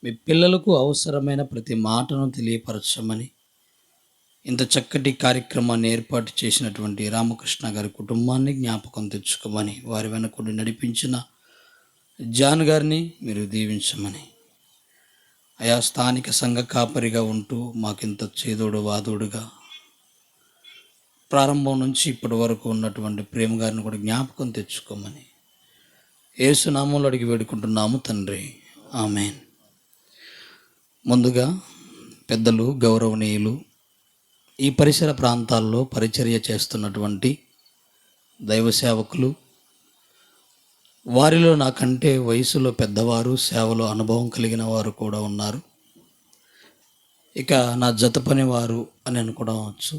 మీ పిల్లలకు అవసరమైన ప్రతి మాటను తెలియపరచమని ఇంత చక్కటి కార్యక్రమాన్ని ఏర్పాటు చేసినటువంటి రామకృష్ణ గారి కుటుంబాన్ని జ్ఞాపకం తెచ్చుకోమని, వారి వెనకుండి నడిపించిన జాన్ గారిని మీరు దీవించమని, ఆయా స్థానిక సంఘ కాపరిగా ఉంటూ మాకింత చేదోడు వాదోడుగా ప్రారంభం నుంచి ఇప్పటి వరకు ఉన్నటువంటి ప్రేమ గారిని కూడా జ్ఞాపకం తెచ్చుకోమని యేసు నామములో అడిగి వేడుకుంటున్నాము తండ్రి, ఆమేన్. ముందుగా పెద్దలు, గౌరవనీయులు, ఈ పరిసర ప్రాంతాల్లో పరిచర్య చేస్తున్నటువంటి దైవ సేవకులు, వారిలో నాకంటే వయసులో పెద్దవారు, సేవలో అనుభవం కలిగిన వారు కూడా ఉన్నారు. ఇక నా జత పని వారు అని అనుకోవచ్చు.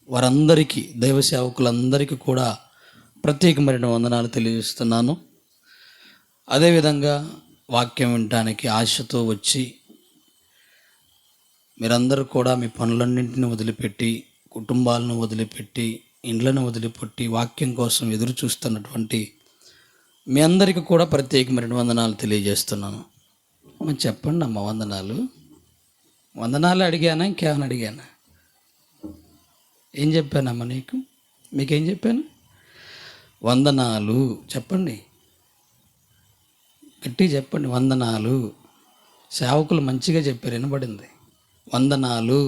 వారందరికీ, దైవ సేవకులందరికీ కూడా ప్రత్యేకమైన వందనాలు తెలియజేస్తున్నాను. అదేవిధంగా వాక్యం వినటానికి ఆశతో వచ్చి మీరందరూ కూడా మీ పనులన్నింటిని వదిలిపెట్టి, కుటుంబాలను వదిలిపెట్టి, ఇండ్లను వదిలిపెట్టి వాక్యం కోసం ఎదురు చూస్తున్నటువంటి మీ అందరికీ కూడా ప్రత్యేకమైన వందనాలు తెలియజేస్తున్నాను. మరి చెప్పండి అమ్మ, వందనాలు అడిగానా, ఇంకేమైనా అడిగానా? ఏం చెప్పానమ్మా నీకు? మీకేం చెప్పాను? వందనాలు చెప్పండి, గట్టి చెప్పండి. వందనాలు. సేవకులు మంచిగా చెప్పారు, వినబడింది. వందనాలు.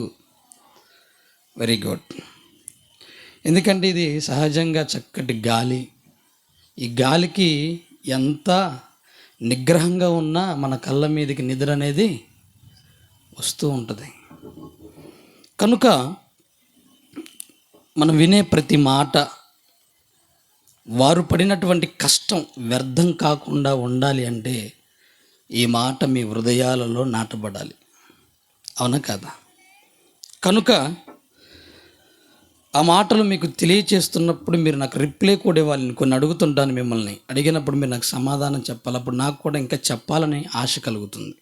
Very good. ఎందుకంటే ఇది సహజంగా చక్కటి గాలి. ఈ గాలికి ఎంత నిగ్రహంగా ఉన్నా మన కళ్ళ మీదకి నిద్ర అనేది వస్తూ ఉంటుంది. కనుక మనం వినే ప్రతి మాట, వారు పడినటువంటి కష్టం వ్యర్థం కాకుండా ఉండాలి అంటే ఈ మాట మీ హృదయాలలో నాటబడాలి. అవునా కాదా? కనుక ఆ మాటలు మీకు తెలియచేస్తున్నప్పుడు మీరు నాకు రిప్లై కూడా ఇవ్వాలి. కొన్ని అడుగుతుంటాను మిమ్మల్ని, అడిగినప్పుడు మీరు నాకు సమాధానం చెప్పాలి. అప్పుడు నాకు కూడా ఇంకా చెప్పాలని ఆశ కలుగుతుంది.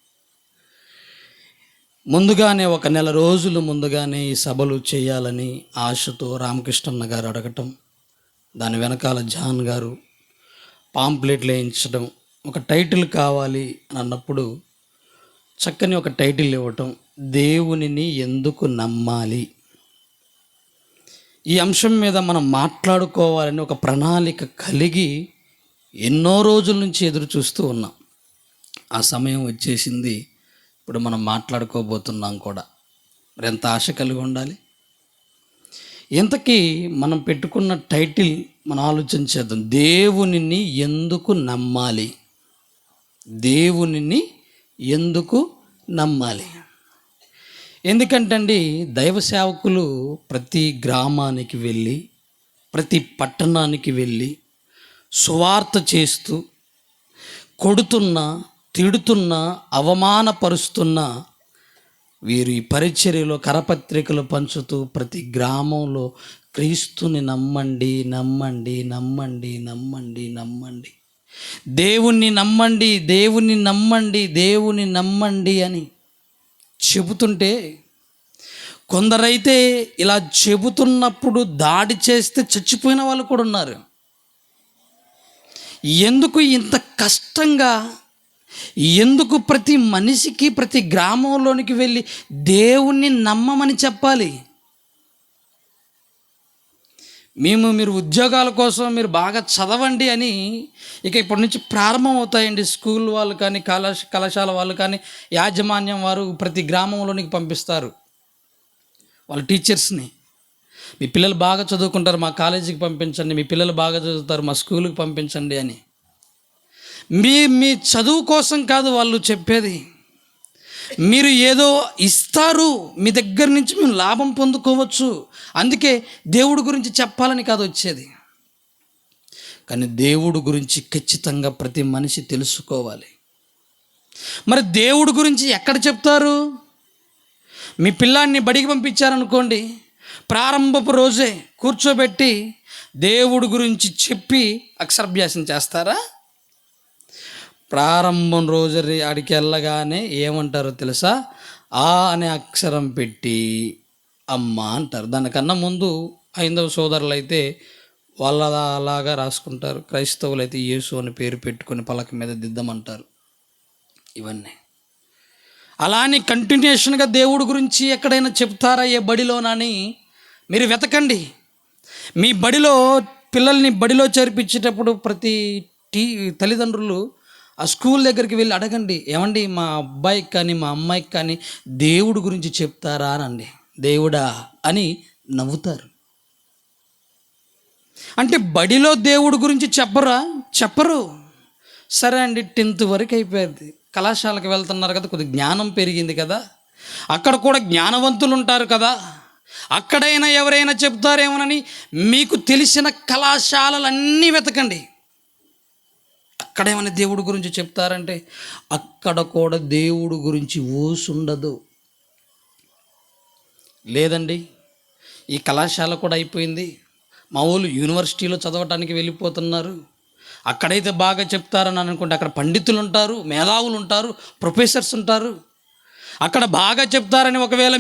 ముందుగానే ఒక నెల రోజులు ముందుగానే ఈ సభలు చేయాలని ఆశతో రామకృష్ణన్న గారు అడగటం, దాని వెనకాల జాన్ గారు పాంప్లెట్లు వేయించడం, ఒక టైటిల్ కావాలి అని అన్నప్పుడు చక్కని ఒక టైటిల్ ఇవ్వటం, దేవునిని ఎందుకు నమ్మాలి. ఈ అంశం మీద మనం మాట్లాడుకోవాలని ఒక ప్రణాళిక కలిగి ఎన్నో రోజుల నుంచి ఎదురు చూస్తూ ఉన్నాం. ఆ సమయం వచ్చేసింది. ఇప్పుడు మనం మాట్లాడుకోబోతున్నాం కూడా. మరి ఎంత ఆశ కలిగి ఉండాలి. ఇంతకీ మనం పెట్టుకున్న టైటిల్ మనం ఆలోచించేద్దాం. దేవునిని ఎందుకు నమ్మాలి. దేవునిని ఎందుకు నమ్మాలి. ఎందుకంటే అండి, దైవ సేవకులు ప్రతి గ్రామానికి వెళ్ళి, ప్రతి పట్టణానికి వెళ్ళి సువార్త చేస్తూ, కొడుతున్నా, తిడుతున్నా, అవమానపరుస్తున్నా, వీరు ఈ పరిచర్యలో కరపత్రికలు పంచుతూ ప్రతి గ్రామంలో క్రీస్తుని నమ్మండి, నమ్మండి, నమ్మండి, నమ్మండి, నమ్మండి, దేవుణ్ణి నమ్మండి, దేవుని నమ్మండి, దేవుని నమ్మండి అని చెబుతుంటే, కొందరైతే ఇలా చెబుతున్నప్పుడు దాడి చేస్తే చచ్చిపోయిన వాళ్ళు కూడా ఉన్నారు. ఎందుకు ఇంత కష్టంగా, ఎందుకు ప్రతి మనిషికి ప్రతి గ్రామంలోనికి వెళ్ళి దేవుణ్ణి నమ్మమని చెప్పాలి? మీరు ఉద్యోగాల కోసం మీరు బాగా చదవండి అని ఇక ఇప్పటి నుంచి ప్రారంభం అవుతాయండి. స్కూల్ వాళ్ళు కానీ, కళాశాల వాళ్ళు కానీ, యాజమాన్యం వారు ప్రతి గ్రామంలోనికి పంపిస్తారు వాళ్ళ టీచర్స్ని. మీ పిల్లలు బాగా చదువుకుంటారు, మా కాలేజీకి పంపించండి. మీ పిల్లలు బాగా చదువుతారు, మా స్కూల్కి పంపించండి అని. మీ చదువు కోసం కాదు వాళ్ళు చెప్పేది. మీరు ఏదో ఇస్తారు, మీ దగ్గర నుంచి మేము లాభం పొందుకోవచ్చు, అందుకే దేవుడి గురించి చెప్పాలని కాదు వచ్చేది. కానీ దేవుడి గురించి ఖచ్చితంగా ప్రతి మనిషి తెలుసుకోవాలి. మరి దేవుడి గురించి ఎక్కడ చెప్తారు? మీ పిల్లాన్ని బడికి పంపించారనుకోండి, ప్రారంభపు రోజే కూర్చోబెట్టి దేవుడి గురించి చెప్పి అక్షరాభ్యాసం చేస్తారా? ప్రారంభం రోజు ఆడికి వెళ్ళగానే ఏమంటారో తెలుసా? ఆ అనే అక్షరం పెట్టి అమ్మ అంటారు. దానికన్నా ముందు హైందవ సోదరులు అయితే వాళ్ళ అలాగా రాసుకుంటారు. క్రైస్తవులు అయితే యేసు అని పేరు పెట్టుకొని పలక మీద దిద్దమంటారు. ఇవన్నీ అలానే కంటిన్యూషన్గా దేవుడి గురించి ఎక్కడైనా చెప్తారా ఏ బడిలోనని మీరు వెతకండి. మీ బడిలో పిల్లల్ని బడిలో చేర్పించేటప్పుడు ప్రతి తల్లిదండ్రులు ఆ స్కూల్ దగ్గరికి వెళ్ళి అడగండి, ఏమండి మా అబ్బాయికి కానీ మా అమ్మాయికి కానీ దేవుడి గురించి చెప్తారా అనండి. దేవుడా అని నవ్వుతారు. అంటే బడిలో దేవుడి గురించి చెప్పరు. సరే అండి, 10th వరకు అయిపోయింది, కళాశాలకు వెళ్తున్నారు కదా, కొద్దిగా జ్ఞానం పెరిగింది కదా, అక్కడ కూడా జ్ఞానవంతులు ఉంటారు కదా, అక్కడైనా ఎవరైనా చెప్తారేమోనని మీకు తెలిసిన కళాశాలలన్నీ వెతకండి. అక్కడేమైనా దేవుడి గురించి చెప్తారంటే అక్కడ కూడా దేవుడి గురించి ఊసుండదు. లేదండి, ఈ కళాశాల కూడా అయిపోయింది, మా ఊళ్ళు యూనివర్సిటీలో చదవటానికి వెళ్ళిపోతున్నారు, అక్కడైతే బాగా చెప్తారని అనుకుంటే అక్కడ పండితులు ఉంటారు, మేధావులు ఉంటారు, ప్రొఫెసర్స్ ఉంటారు, అక్కడ బాగా చెప్తారని ఒకవేళ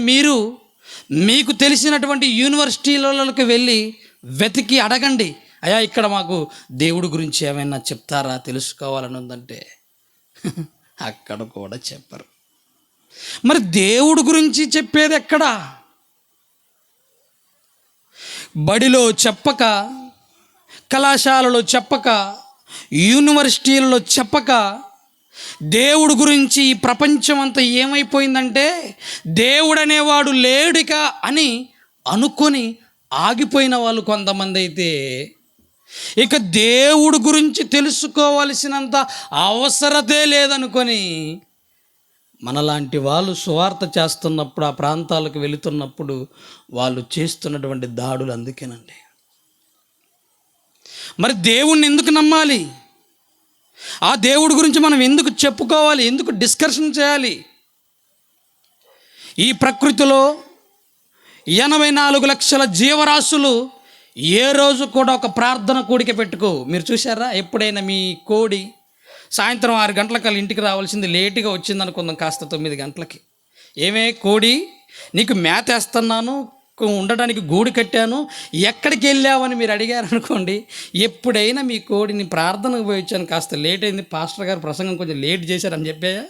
మీకు తెలిసినటువంటి యూనివర్సిటీలలోకి వెళ్ళి వెతికి అడగండి, అయ్యా ఇక్కడ మాకు దేవుడి గురించి ఏమైనా చెప్తారా తెలుసుకోవాలని ఉందంటే అక్కడ కూడా చెప్పరు. మరి దేవుడి గురించి చెప్పేది ఎక్కడా? బడిలో చెప్పక, కళాశాలలో చెప్పక, యూనివర్సిటీలలో చెప్పక దేవుడి గురించి ఈ ప్రపంచం అంతా ఏమైపోయిందంటే దేవుడు అనేవాడు లేడుక అని అనుకొని ఆగిపోయిన వాళ్ళు కొంతమంది అయితే ఇక దేవుడి గురించి తెలుసుకోవాల్సినంత అవసరతే లేదనుకొని మనలాంటి వాళ్ళు సువార్త చేస్తున్నప్పుడు, ఆ ప్రాంతాలకు వెళుతున్నప్పుడు వాళ్ళు చేస్తున్నటువంటి దాడులు అందుకేనండి. మరి దేవుణ్ణి ఎందుకు నమ్మాలి? ఆ దేవుడి గురించి మనం ఎందుకు చెప్పుకోవాలి? ఎందుకు డిస్కషన్ చేయాలి? ఈ ప్రకృతిలో 84 లక్షల జీవరాశులు ఏ రోజు కూడా ఒక ప్రార్థన కూడిక పెట్టుకో. మీరు చూసారా ఎప్పుడైనా మీ కోడి సాయంత్రం 6 గంటలకల్లా ఇంటికి రావాల్సింది లేటుగా వచ్చింది అనుకుందాం, కాస్త 9 గంటలకి, ఏమే కోడి నీకు మేత వేస్తున్నాను, ఉండడానికి గూడు కట్టాను, ఎక్కడికి వెళ్ళావని మీరు అడిగారనుకోండి, ఎప్పుడైనా మీ కోడిని ప్రార్థనకు పోయి వచ్చాను, కాస్త లేట్ అయింది, పాస్టర్ గారు ప్రసంగం కొంచెం లేట్ చేశారని చెప్పాయా?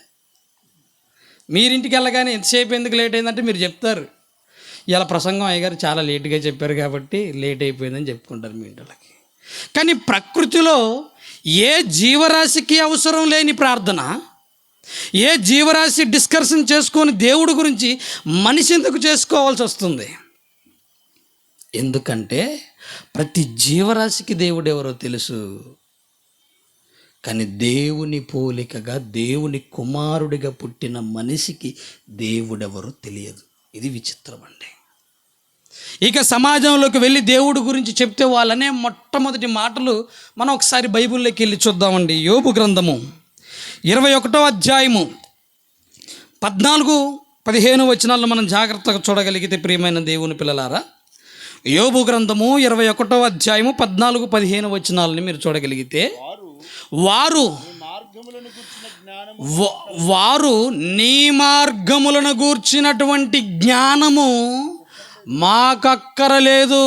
మీరింటికి వెళ్ళగానే ఎంతసేపు ఎందుకు లేట్ అయిందంటే మీరు చెప్తారు, ఇలా ప్రసంగం అయ్యగారు చాలా లేటుగా చెప్పారు కాబట్టి లేట్ అయిపోయిందని చెప్పుకుంటారు మీ ఇంటికి. కానీ ప్రకృతిలో ఏ జీవరాశికి అవసరం లేని ప్రార్థన, ఏ జీవరాశి డిస్కషన్ చేసుకొని దేవుడి గురించి మనిషి ఎందుకు చేసుకోవాల్సి వస్తుంది? ఎందుకంటే ప్రతి జీవరాశికి దేవుడు ఎవరో తెలుసు, కానీ దేవుని పోలికగా దేవుని కుమారుడిగా పుట్టిన మనిషికి దేవుడెవరో తెలియదు. ఇది విచిత్రం అండి. ఇక సమాజంలోకి వెళ్ళి దేవుడి గురించి చెప్తే వాళ్ళనే మొట్టమొదటి మాటలు మనం ఒకసారి బైబిల్లోకి వెళ్ళి చూద్దామండి. యోబు గ్రంథము 21వ అధ్యాయము 14-15 వచనాలను మనం జాగ్రత్తగా చూడగలిగితే, ప్రియమైన దేవుని పిల్లలారా, యోబు గ్రంథము 21వ అధ్యాయము 14-15 వచనాలని మీరు చూడగలిగితే, వారు నీ మార్గములను గూర్చినటువంటి జ్ఞానము మాకక్కరలేదు,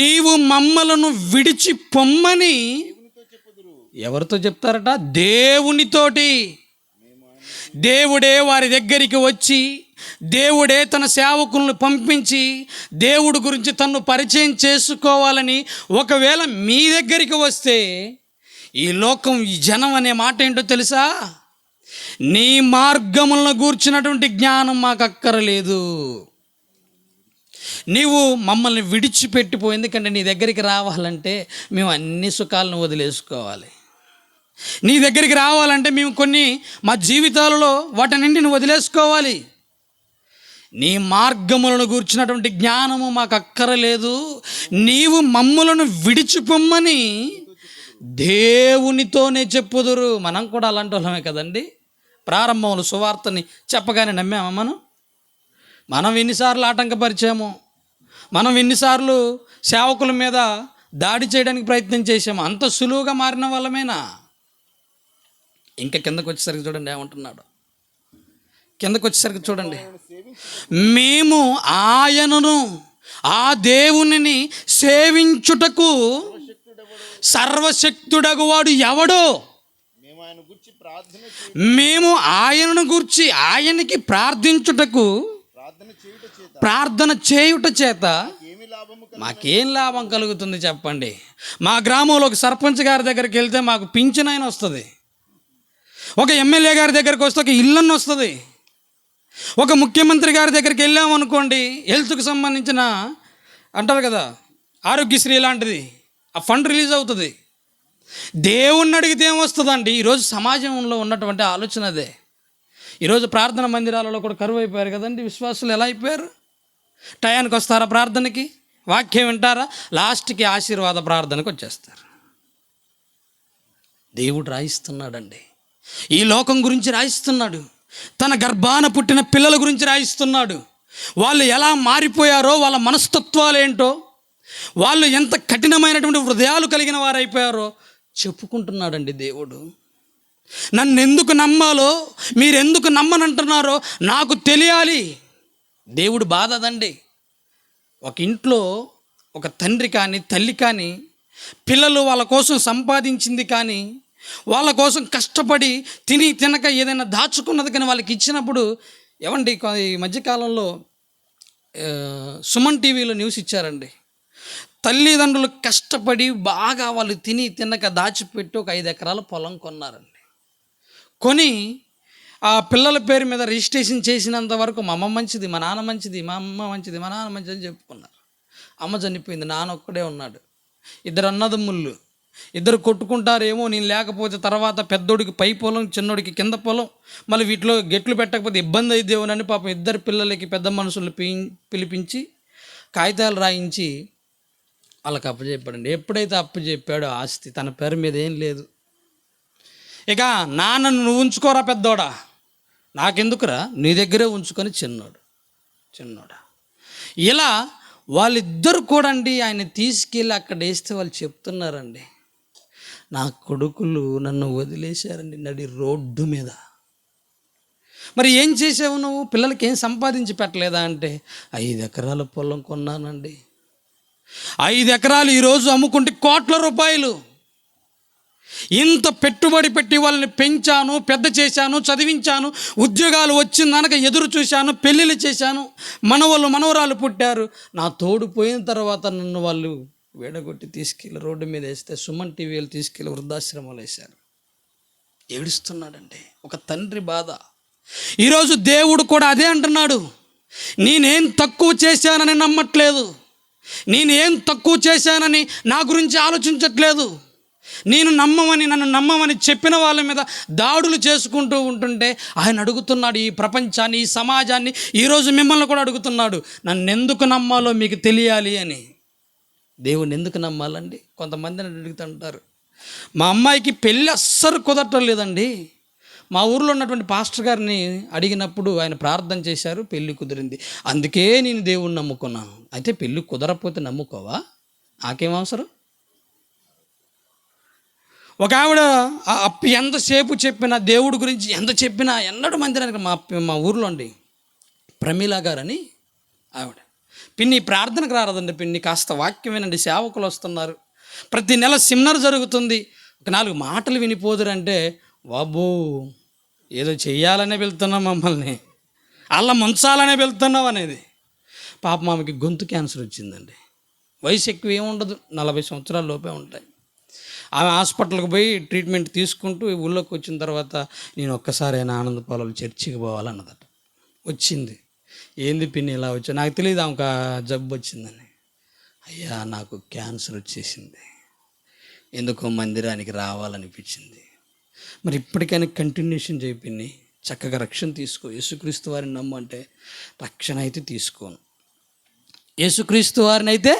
నీవు మమ్మలను విడిచి పొమ్మని ఎవరితో చెప్తారట? దేవునితోటి. దేవుడే వారి దగ్గరికి వచ్చి, దేవుడే తన సేవకులను పంపించి దేవుడి గురించి తన్ను పరిచయం చేసుకోవాలని ఒకవేళ మీ దగ్గరికి వస్తే, ఈ లోకం, ఈ జనం అనే మాట ఏంటో తెలుసా? నీ మార్గములను గూర్చినటువంటి జ్ఞానం మాకు అక్కరలేదు, నీవు మమ్మల్ని విడిచిపెట్టిపో, ఎందుకంటే నీ దగ్గరికి రావాలంటే మేము అన్ని సుఖాలను వదిలేసుకోవాలి, నీ దగ్గరికి రావాలంటే మేము కొన్ని మా జీవితాలలో వాటన్నింటిని వదిలేసుకోవాలి, నీ మార్గములను గూర్చినటువంటి జ్ఞానము మాకు అక్కరలేదు, నీవు మమ్మలను విడిచిపోమ్మని దేవునితోనే చెప్పుదురు. మనం కూడా అలాంటి వాళ్ళమే కదండి. ప్రారంభంలో సువార్తని చెప్పగానే నమ్మామా? మనం ఎన్నిసార్లు ఆటంకపరిచాము, మనం ఎన్నిసార్లు సేవకుల మీద దాడి చేయడానికి ప్రయత్నం చేసాము. అంత సులువుగా మారిన వాళ్ళమేనా? ఇంకా కిందకు వచ్చేసరికి చూడండి ఏమంటున్నాడు. కిందకు వచ్చేసరికి చూడండి, మేము ఆయనను, ఆ దేవునిని సేవించుటకు సర్వశక్తుడగు వాడు ఎవడో మేము ఆయనను గూర్చి ఆయనకి ప్రార్థించుటకు ప్రార్థన చేయుట చేత మాకేం లాభం కలుగుతుంది చెప్పండి? మా గ్రామంలో ఒక సర్పంచ్ గారి దగ్గరికి వెళ్తే మాకు పింఛన్ అయిన వస్తుంది, ఒక ఎమ్మెల్యే గారి దగ్గరికి వస్తే ఒక ఇల్లన్న వస్తుంది, ఒక ముఖ్యమంత్రి గారి దగ్గరికి వెళ్ళామనుకోండి హెల్త్కి సంబంధించిన అంటారు కదా ఆరోగ్యశ్రీ లాంటిది ఆ ఫండ్ రిలీజ్ అవుతుంది. దేవుణ్ణి అడిగితే ఏమొస్తుందండి? ఈరోజు సమాజంలో ఉన్నటువంటి ఆలోచన అదే. ఈరోజు ప్రార్థన మందిరాలలో కూడా కరువు అయిపోయారు కదండి. విశ్వాసులు ఎలా అయిపోయారు? టయానికి వస్తారా ప్రార్థనకి, వాక్యం వింటారా, లాస్ట్కి ఆశీర్వాద ప్రార్థనకు వచ్చేస్తారు. దేవుడు రాయిస్తున్నాడండి, ఈ లోకం గురించి రాయిస్తున్నాడు, తన గర్భాన పుట్టిన పిల్లల గురించి రాయిస్తున్నాడు. వాళ్ళు ఎలా మారిపోయారో, వాళ్ళ మనస్తత్వాలు ఏంటో, వాళ్ళు ఎంత కఠినమైనటువంటి హృదయాలు కలిగిన వారైపోయారో చెప్పుకుంటున్నాడండి దేవుడు. నన్ను ఎందుకు నమ్మాలో, మీరెందుకు నమ్మనంటున్నారో నాకు తెలియాలి. దేవుడు బాధ అదండి. ఒక ఇంట్లో ఒక తండ్రి కానీ తల్లి కానీ పిల్లలు వాళ్ళ కోసం సంపాదించింది కానీ వాళ్ళ కోసం కష్టపడి తిని తినక ఏదైనా దాచుకున్నది కానీ వాళ్ళకి ఇచ్చినప్పుడు, ఏమండి ఈ మధ్యకాలంలో సుమన్ టీవీలో న్యూస్ ఇచ్చారండి. తల్లిదండ్రులు కష్టపడి బాగా వాళ్ళు తిని తినక దాచిపెట్టి ఒక 5 ఎకరాల పొలం కొన్నారండి. కొని ఆ పిల్లల పేరు మీద రిజిస్ట్రేషన్ చేసినంత వరకు మా అమ్మ మంచిది, మా నాన్న మంచిది, మా అమ్మ మంచిది, మా నాన్న మంచిది అని చెప్పుకున్నారు. అమ్మ చనిపోయింది, నాన్న ఒక్కడే ఉన్నాడు. 2 అన్నదమ్ముళ్ళు, 2 కొట్టుకుంటారేమో నేను లేకపోతే, తర్వాత పెద్దోడికి పై పొలం, చిన్నోడికి కింద పొలం, మళ్ళీ వీటిలో గెట్లు పెట్టకపోతే ఇబ్బంది అయిద్దేమోనని పాపం 2 పిల్లలకి పెద్ద మనుషులు పిలిపించి కాగితాలు రాయించి వాళ్ళకి అప్పచెప్పాడండి. ఎప్పుడైతే అప్పచెప్పాడో ఆస్తి తన పేరు మీద ఏం లేదు. ఇక నాన్నను నువ్వు ఉంచుకోరా పెద్దోడా, నాకెందుకురా, నీ దగ్గరే ఉంచుకొని చిన్నోడా. ఇలా వాళ్ళిద్దరు కూడా అండి ఆయన తీసుకెళ్ళి అక్కడ వేస్తే వాళ్ళు చెప్తున్నారండి, నా కొడుకులు నన్ను వదిలేశారండి నడి రోడ్డు మీద. మరి ఏం చేసావు నువ్వు? పిల్లలకి ఏం సంపాదించి పెట్టలేదా అంటే, 5 ఎకరాల పొలం కొన్నానండి. 5 ఎకరాలు ఈరోజు అమ్ముకుంటే కోట్ల రూపాయలు. ఇంత పెట్టుబడి పెట్టి వాళ్ళని పెంచాను, పెద్ద చేశాను, చదివించాను, ఉద్యోగాలు వచ్చిందనక ఎదురు చూశాను, పెళ్ళిళ్ళు చేశాను, మనవరాలు పుట్టారు. నా తోడు పోయిన తర్వాత నన్ను వాళ్ళు వేడగొట్టి తీసుకెళ్ళి రోడ్డు మీద వేస్తే సుమన్ టీవీలు తీసుకెళ్ళి వృద్ధాశ్రమాలు వేశారు. ఏడుస్తున్నాడండి ఒక తండ్రి బాధ. ఈరోజు దేవుడు కూడా అదే అంటున్నాడు, నేనేం తక్కువ చేశానని నమ్మట్లేదు, నేనేం తక్కువ చేశానని నా గురించి ఆలోచించట్లేదు. నన్ను నమ్మమని చెప్పిన వాళ్ళ మీద దాడులు చేసుకుంటూ ఉంటుంటే ఆయన అడుగుతున్నాడు, ఈ ప్రపంచాన్ని, ఈ సమాజాన్ని, ఈరోజు మిమ్మల్ని కూడా అడుగుతున్నాడు, నన్ను ఎందుకు నమ్మాలో మీకు తెలియాలి అని. దేవుణ్ణి ఎందుకు నమ్మాలండి? కొంతమందిని అడుగుతుంటారు, మా అమ్మాయికి పెళ్ళి అస్సలు కుదరటం లేదండి. మా ఊర్లో ఉన్నటువంటి పాస్టర్ గారిని అడిగినప్పుడు ఆయన ప్రార్థన చేశారు, పెళ్ళి కుదిరింది, అందుకే నేను దేవుణ్ణి నమ్ముకున్నాను. అయితే పెళ్ళి కుదరకపోతే నమ్ముకోవా? నాకేం అవసరం? ఒక ఆవిడ ఎంతసేపు చెప్పినా దేవుడి గురించి ఎంత చెప్పినా ఎన్నడూ మందిరానికి మా ఊర్లో అండి ప్రమీల గారని ఆవిడ, పిన్ని ప్రార్థనకు రారదండి, పిన్ని కాస్త వాక్యం వినండి, సేవకులు వస్తున్నారు, ప్రతి నెల సెమినార్ జరుగుతుంది, ఒక 4 మాటలు వినిపోదురంటే, బాబు ఏదో చెయ్యాలనే వెళ్తున్నాం, మమ్మల్ని అలా ముంచాలనే వెళ్తున్నాం అనేది. పాప ఆమెకి గొంతు క్యాన్సర్ వచ్చిందండి. వయసు ఎక్కువ ఏముండదు, 40 సంవత్సరాల లోపే ఉంటాయి. ఆమె హాస్పిటల్కి పోయి ట్రీట్మెంట్ తీసుకుంటూ ఊళ్ళోకి వచ్చిన తర్వాత, నేను ఒక్కసారైనా ఆనందపాలెం చర్చికి పోవాలన్నదట. వచ్చింది, ఏంది పిన్ని ఇలా వచ్చా? నాకు తెలియదు ఆమెకు జబ్బు వచ్చిందని. అయ్యా నాకు క్యాన్సర్ వచ్చేసింది, ఎందుకో మందిరానికి రావాలనిపించింది. మరి ఇప్పటికైనా కంటిన్యూషన్ చేయి పిన్ని, చక్కగా రక్షణ తీసుకో, యేసుక్రీస్తు వారిని నమ్ము అంటే, రక్షణ అయితే తీసుకోను, యేసుక్రీస్తు వారిని అయితే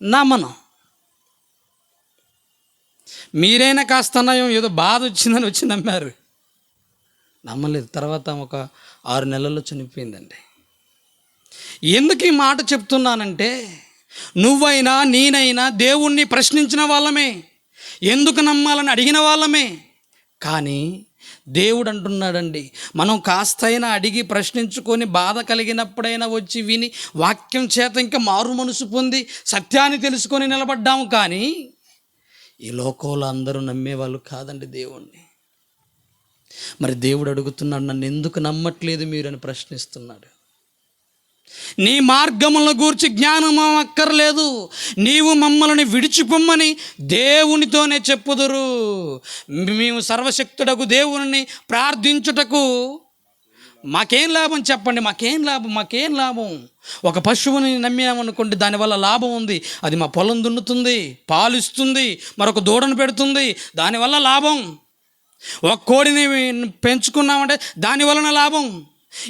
నమ్మను. మీరైనా కాస్త నయం, ఏదో బాధ వచ్చిందని వచ్చి నమ్మారు, నమ్మలేదు. తర్వాత ఒక 6 నెలల్లో చనిపోయిందండి. ఎందుకు ఈ మాట చెప్తున్నానంటే, నువ్వైనా నేనైనా దేవుణ్ణి ప్రశ్నించిన వాళ్ళమే, ఎందుకు నమ్మాలని అడిగిన వాళ్ళమే. కానీ దేవుడు అంటున్నాడండి, మనం కాస్తైనా అడిగి ప్రశ్నించుకొని బాధ కలిగినప్పుడైనా వచ్చి విని వాక్యం చేత ఇంకా మారు మనసు పొంది సత్యాన్ని తెలుసుకొని నిలబడ్డాము. కానీ ఈ లోకంలో అందరూ నమ్మేవాళ్ళు కాదండి దేవుణ్ణి. మరి దేవుడు అడుగుతున్నాడు, నన్ను ఎందుకు నమ్మట్లేదు మీరు అని ప్రశ్నిస్తున్నాడు. నీ మార్గములను గూర్చి జ్ఞానం అక్కర్లేదు, నీవు మమ్మల్ని విడిచిపోమ్మని దేవునితోనే చెప్పుదురు. మేము సర్వశక్తుడకు దేవుని ప్రార్థించుటకు మాకేం లాభం చెప్పండి, మాకేం లాభం? ఒక పశువుని నమ్మామనుకోండి, దానివల్ల లాభం ఉంది. అది మా పొలం దున్నుతుంది, పాలిస్తుంది, మరొక దూడను పెడుతుంది, దానివల్ల లాభం. ఒక కోడిని పెంచుకున్నామంటే దాని వలన లాభం.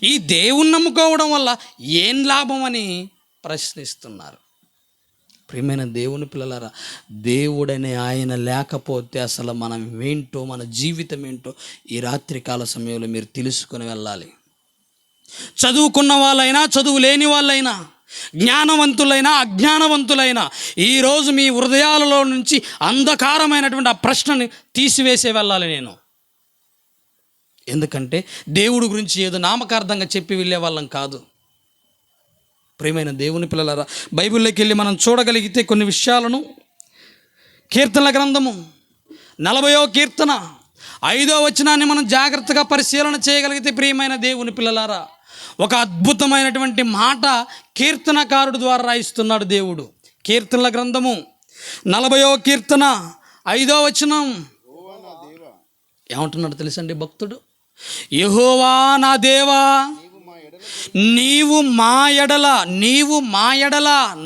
ఈ దేవుణ్ణి నమ్ముకోవడం వల్ల ఏం లాభం అని ప్రశ్నిస్తున్నారు. ప్రియమైన దేవుని పిల్లలారా, దేవుడనే ఆయన లేకపోతే అసలు మనం ఏంటో, మన జీవితం ఏంటో ఈ రాత్రికాల సమయంలో మీరు తెలుసుకొని వెళ్ళాలి. చదువుకున్న వాళ్ళైనా, చదువు లేని వాళ్ళైనా, జ్ఞానవంతులైనా, అజ్ఞానవంతులైనా, ఈరోజు మీ హృదయాలలో నుంచి అంధకారమైనటువంటి ఆ ప్రశ్నని తీసివేసే వెళ్ళాలి నేను. ఎందుకంటే దేవుడి గురించి ఏదో నామకార్థంగా చెప్పి వెళ్ళే వాళ్ళం కాదు. ప్రియమైన దేవుని పిల్లలారా, బైబిల్లోకి వెళ్ళి మనం చూడగలిగితే కొన్ని విషయాలను, కీర్తనల గ్రంథము 40వ కీర్తన 5వ వచనాన్ని మనం జాగ్రత్తగా పరిశీలన చేయగలిగితే, ప్రియమైన దేవుని పిల్లలారా, ఒక అద్భుతమైనటువంటి మాట కీర్తనకారుడు ద్వారా రాయిస్తున్నాడు దేవుడు. కీర్తనల గ్రంథము 40వ కీర్తన 5వ వచనం ఏమంటున్నాడు తెలుసండి భక్తుడు? యెహోవా నా దేవా, నీవు మా ఎడల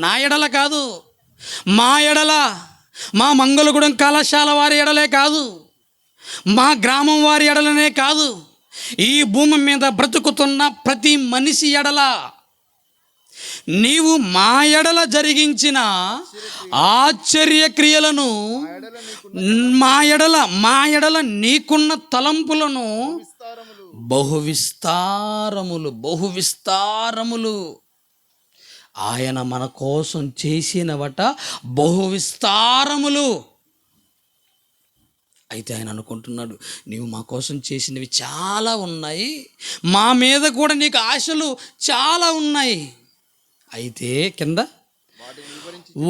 నా ఎడల కాదు, మా ఎడల, మా మంగళగూడెం కళాశాల వారి ఎడలే కాదు, మా గ్రామం వారి ఎడలనే కాదు, ఈ భూమి మీద బ్రతుకుతున్న ప్రతి మనిషి ఎడల నీవు మా ఎడల జరిగించిన ఆశ్చర్య క్రియలను, మా ఎడల నీకున్న తలంపులను బహువిస్తారములు ఆయన మన కోసం చేసినవట బహువిస్తారములు. అయితే ఆయన అనుకుంటున్నాడు, నీవు మా కోసం చేసినవి చాలా ఉన్నాయి, మా మీద కూడా నీకు ఆశలు చాలా ఉన్నాయి. అయితే కింద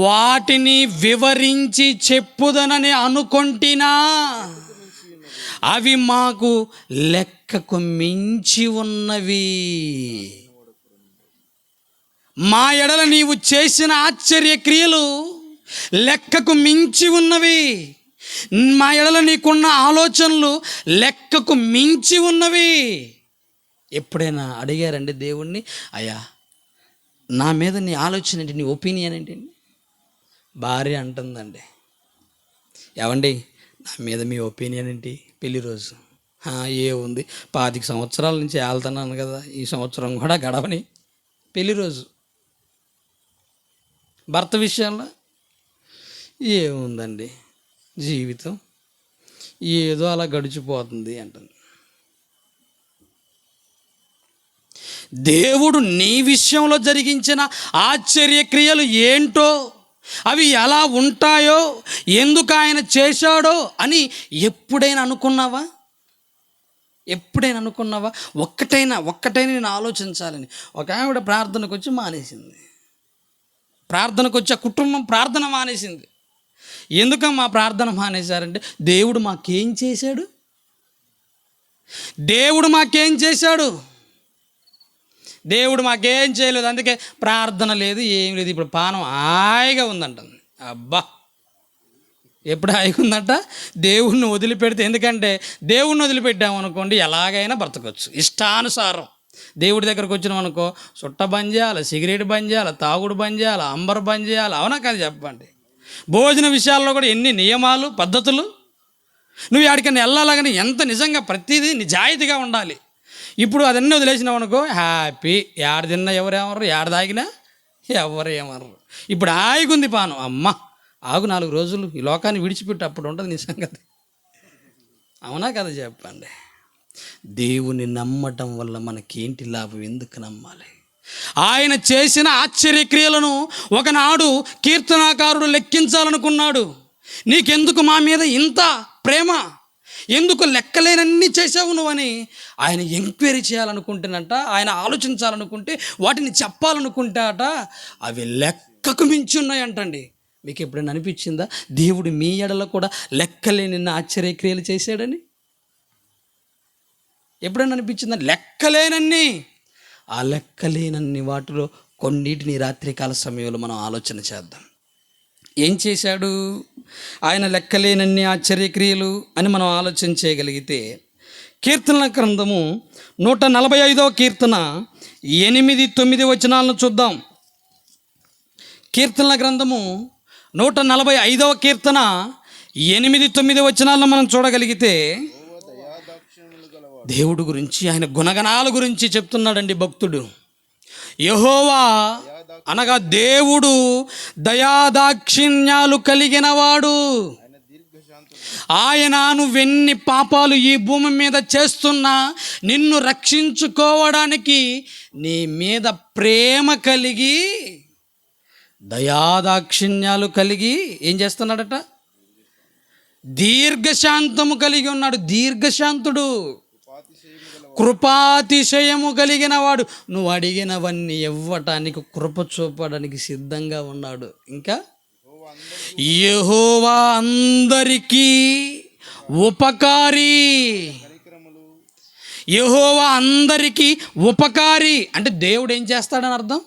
వాటిని వివరించి చెప్పుదనని అనుకొంటినా అవి మాకు లెక్కకు మించి ఉన్నవి. మా ఎడల నీవు చేసిన ఆశ్చర్య క్రియలు లెక్కకు మించి ఉన్నవి. మా ఎడల నీకున్న ఆలోచనలు లెక్కకు మించి ఉన్నవి. ఎప్పుడైనా అడిగారండి దేవుణ్ణి, అయ్యా నా మీద నీ ఆలోచన ఏంటి, నీ ఒపీనియన్ ఏంటి? భార్య అంటుందండి, ఏవండి నా మీద మీ ఒపీనియన్ ఏంటి? పెళ్లి రోజు ఏముంది, 25 సంవత్సరాల నుంచి వెళ్తున్నాను కదా, ఈ సంవత్సరం కూడా గడవని. పెళ్లి రోజు భర్త విషయంలో ఏముందండి, జీవితం ఏదో అలా గడిచిపోతుంది అంటుంది. దేవుడు నీ విషయంలో జరిగించిన ఆశ్చర్య క్రియలు ఏంటో, అవి ఎలా ఉంటాయో, ఎందుకు ఆయన చేశాడో అని ఎప్పుడైనా అనుకున్నావా? ఒక్కటైనా నేను ఆలోచించాలని. ఒక ఆవిడ ప్రార్థనకు వచ్చి మానేసింది. ప్రార్థనకు వచ్చి ఆ కుటుంబం ప్రార్థన మానేసింది. ఎందుకమ్మా ప్రార్థన మానేశారంటే, దేవుడు మాకేం చేశాడు? దేవుడు మాకేం చేయలేదు, అందుకే ప్రార్థన లేదు, ఏం లేదు. ఇప్పుడు పానం హాయిగా ఉందంటుంది. అబ్బా, ఎప్పుడు హాయిగా ఉందంట? దేవుణ్ణి వదిలిపెడితే. ఎందుకంటే దేవుణ్ణి వదిలిపెట్టామనుకోండి ఎలాగైనా బ్రతకొచ్చు ఇష్టానుసారం. దేవుడి దగ్గరకు వచ్చినాం అనుకో, చుట్ట బంద్ చేయాలి, సిగరెట్ బంద్ చేయాలి, తాగుడు బంద్ చేయాలి, అంబర్ బంద్ చేయాలి. అవునా కాదు చెప్పండి? భోజన విషయాల్లో కూడా ఎన్ని నియమాలు, పద్ధతులు. నువ్వు ఎక్కడికైనా వెళ్ళాలని ఎంత నిజంగా ప్రతిదీ నిజాయితీగా ఉండాలి. ఇప్పుడు అదన్నీ వదిలేసినావు అనుకో, హ్యాపీ. ఏడు తిన్నా ఎవరేమన్నారు, ఏడు తాగినా ఎవరు ఏమన్నారు. ఇప్పుడు ఆగుంది పానం, అమ్మ ఆగు 4 రోజులు, ఈ లోకాన్ని విడిచిపెట్టి అప్పుడు ఉంటుంది నీ సంగతి. అవునా కదా చెప్పండి? దేవుని నమ్మటం వల్ల మనకేంటి లాభం? ఎందుకు నమ్మాలి? ఆయన చేసిన ఆశ్చర్యక్రియలను ఒకనాడు కీర్తనాకారుడు లెక్కించాలనుకున్నాడు. నీకెందుకు మా మీద ఇంత ప్రేమ, ఎందుకు లెక్కలేనన్నీ చేసావు నువ్వని ఆయన ఎంక్వైరీ చేయాలనుకుంటేనంట. ఆయన ఆలోచించాలనుకుంటే, వాటిని చెప్పాలనుకుంటే అట అవి లెక్కకు మించి ఉన్నాయంటండి. మీకు ఎప్పుడైనా అనిపించిందా దేవుడు మీ ఎడల కూడా లెక్కలేని ఆశ్చర్యక్రియలు చేశాడని? ఎప్పుడైనా అనిపించిందని? లెక్కలేనన్ని. ఆ లెక్కలేనన్ని వాటిలో కొన్నిటిని రాత్రికాల సమయంలో మనం ఆలోచన చేద్దాం. ఏం చేశాడు ఆయన? లెక్కలేనన్ని ఆశ్చర్యక్రియలు అని మనం ఆలోచన చేయగలిగితే, కీర్తనల గ్రంథము 145వ కీర్తన 8-9 వచనాలను చూద్దాం. కీర్తనల గ్రంథము 145వ కీర్తన 8-9 వచనాలను మనం చూడగలిగితే, దేవుడు గురించి, ఆయన గుణగణాల గురించి చెప్తున్నాడండి భక్తుడు. యెహోవా అనగా దేవుడు దయాదాక్షిణ్యాలు కలిగినవాడు. ఆయన నువ్వెన్ని పాపాలు ఈ భూమి మీద చేస్తున్నా నిన్ను రక్షించుకోవడానికి నీ మీద ప్రేమ కలిగి, దయాదాక్షిణ్యాలు కలిగి ఏం చేస్తున్నాడట? దీర్ఘశాంతము కలిగి ఉన్నాడు. దీర్ఘశాంతుడు, కృపాతిశయము కలిగిన వాడు. నువ్వు అడిగినవన్నీ ఇవ్వటానికి, కృప చూపడానికి సిద్ధంగా ఉన్నాడు. ఇంకా యెహోవా అందరికీ ఉపకారి. యెహోవా అందరికీ ఉపకారి అంటే దేవుడు ఏం చేస్తాడని అర్థం?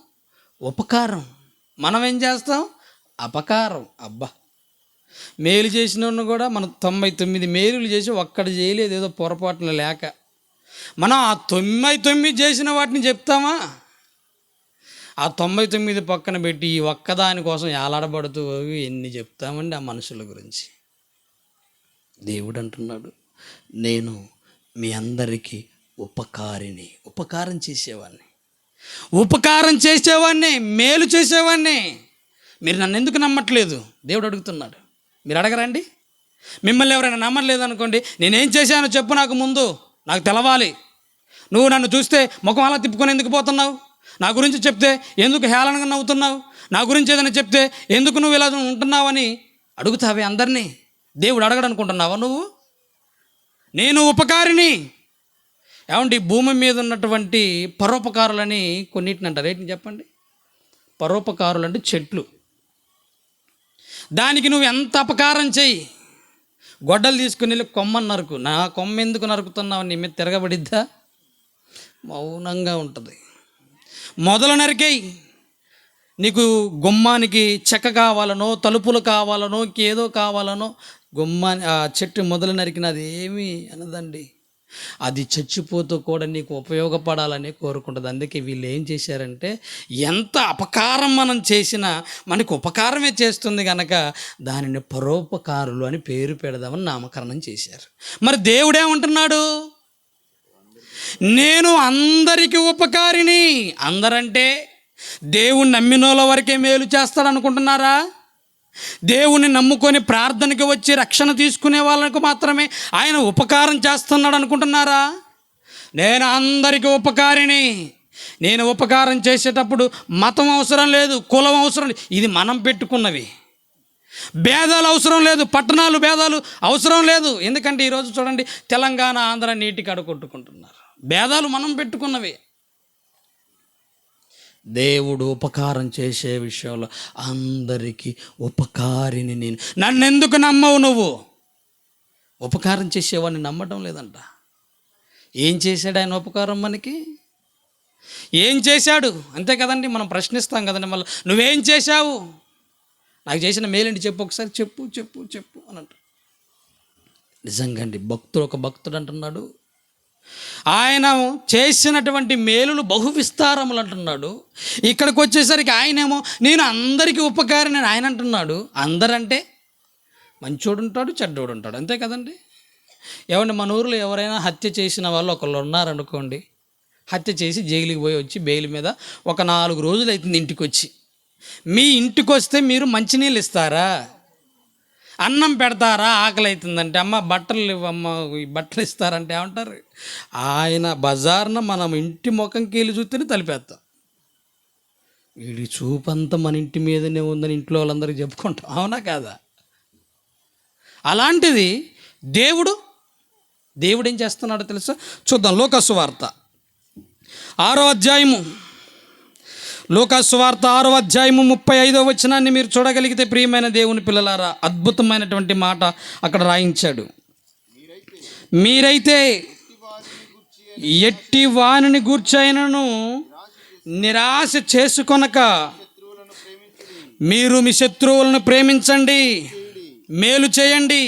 ఉపకారం. మనం ఏం చేస్తాం? అపకారం. అబ్బా, మేలు చేసినోడిని కూడా మనం 99 మేలులు చేసి ఒక్కటి చేయలేదు, ఏదో పొరపాటున లేక. మనం ఆ 99 చేసిన వాటిని చెప్తామా? ఆ 99 పక్కన పెట్టి ఈ ఒక్కదాని కోసం ఏలాడబడుతూ ఎన్ని చెప్తామండి ఆ మనుషుల గురించి. దేవుడు అంటున్నాడు, నేను మీ అందరికీ ఉపకారిని. ఉపకారం చేసేవాడిని, ఉపకారం చేసేవాడిని, మేలు చేసేవాడిని. మీరు నన్ను ఎందుకు నమ్మట్లేదు? దేవుడు అడుగుతున్నాడు. మీరు అడగరండి? మిమ్మల్ని ఎవరైనా నమ్మలేదు అనుకోండి, నేనేం చేశానో చెప్పు, నాకు ముందు నాకు తెలవాలి. నువ్వు నన్ను చూస్తే ముఖం అలా తిప్పుకొని ఎందుకు పోతున్నావు? నా గురించి చెప్తే ఎందుకు హేళనగా నవ్వుతున్నావు? నా గురించి ఏదైనా చెప్తే ఎందుకు నువ్వు ఇలా ఉంటున్నావని అడుగుతావే అందరినీ. దేవుడు అడగడనుకుంటున్నావా నువ్వు? నేను ఉపకారిని. ఏమండి, భూమి మీద ఉన్నటువంటి పరోపకారులని కొన్నిటిని అంటారు. ఏంటి చెప్పండి? పరోపకారులు అంటే చెట్లు. దానికి నువ్వు ఎంత అపకారం చెయ్యి, గొడ్డలు తీసుకుని వెళ్ళి కొమ్మని నరుకు. నా కొమ్మ ఎందుకు నరుకుతున్నావు? నీ మీద తిరగబడిద్దా? మౌనంగా ఉంటుంది. మొదలు నరికేయి. నీకు గుమ్మానికి చెక్క కావాలనో, తలుపులు కావాలనో, ఇంకేదో కావాలనో, ఆ చెట్టు మొదలు నరికినది ఏమీ అనదండి. అది చచ్చిపోతూ కూడా నీకు ఉపయోగపడాలని కోరుకుంటుంది. అందుకే వీళ్ళు ఏం చేశారంటే, ఎంత అపకారం మనం చేసినా మనకు ఉపకారమే చేస్తుంది కనుక దానిని పరోపకారులు అని పేరు పెడదామని నామకరణం చేశారు. మరి దేవుడేమంటున్నాడు? నేను అందరికీ ఉపకారిని. అందరంటే దేవుణ్ణి నమ్మినోళ్ళ వరకే మేలు చేస్తాడు అనుకుంటున్నారా? దేవుణ్ణి నమ్ముకొని ప్రార్థనకి వచ్చి రక్షణ తీసుకునే వాళ్ళకు మాత్రమే ఆయన ఉపకారం చేస్తున్నాడు అనుకుంటున్నారా? నేను అందరికీ ఉపకారిని. నేను ఉపకారం చేసేటప్పుడు మతం అవసరం లేదు, కులం అవసరం లేదు. ఇది మనం పెట్టుకున్నవి. భేదాలు అవసరం లేదు, పట్టణాలు భేదాలు అవసరం లేదు. ఎందుకంటే ఈరోజు చూడండి, తెలంగాణ ఆంధ్ర నీటికి అడుకొట్టుకుంటున్నారు. భేదాలు మనం పెట్టుకున్నవి. దేవుడు ఉపకారం చేసే విషయంలో అందరికీ ఉపకారిని నేను. నన్నెందుకు నమ్మవు నువ్వు? ఉపకారం చేసేవాడిని నమ్మటం లేదంట. ఏం చేశాడు ఆయన ఉపకారం మనకి? ఏం చేశాడు? అంతే కదండి, మనం ప్రశ్నిస్తాం కదండి. మళ్ళీ నువ్వేం చేశావు? నాకు చేసిన మేలేంటి చెప్పు, ఒకసారి చెప్పు చెప్పు చెప్పు అని అంట. నిజంగా అండి, ఒక భక్తుడు అంటున్నాడు, ఆయన చేసినటువంటి మేలులు బహు విస్తారములు అంటున్నాడు. ఇక్కడికి వచ్చేసరికి ఆయనేమో నేను అందరికీ ఉపకారిని ఆయన అంటున్నాడు. అందరంటే మంచోడు ఉంటాడు, చెడ్డోడు ఉంటాడు, అంతే కదండి. ఏమండి, మన ఊరిలో ఎవరైనా హత్య చేసిన వాళ్ళు ఒకళ్ళు ఉన్నారనుకోండి, హత్య చేసి జైలుకి పోయి వచ్చి బెయిల్ మీద ఒక 4 రోజులు అవుతుంది ఇంటికి వచ్చి. మీ ఇంటికి వస్తే మీరు మంచినీళ్ళు ఇస్తారా? అన్నం పెడతారా? ఆకలి అవుతుందంటే అమ్మ బట్టలు ఇవ్వమ్మ, బట్టలు ఇస్తారంటే ఏమంటారు? ఆయన బజార్న మనం ఇంటి ముఖంకి వెళ్ళి చూస్తేనే తలిపేస్తాం. వీడి చూపంతా మన ఇంటి మీదనే ఉందని ఇంట్లో వాళ్ళందరికీ చెప్పుకుంటాం, అవునా కాదా? అలాంటిది దేవుడు ఏం చేస్తున్నాడో తెలుసా? చూద్దాం. లూకాసు వార్త 6వ అధ్యాయము, లూకాసు వార్త 6వ అధ్యాయము 35వ వచనాన్ని మీరు చూడగలిగితే, ప్రియమైన దేవుని పిల్లలారా, అద్భుతమైనటువంటి మాట అక్కడ రాయించాడు. మీరైతే ఎట్టి వానిని గూర్చైనను నిరాశ చేసుకొనక మీరు మీ శత్రువులను ప్రేమించండి, మేలు చేయండి,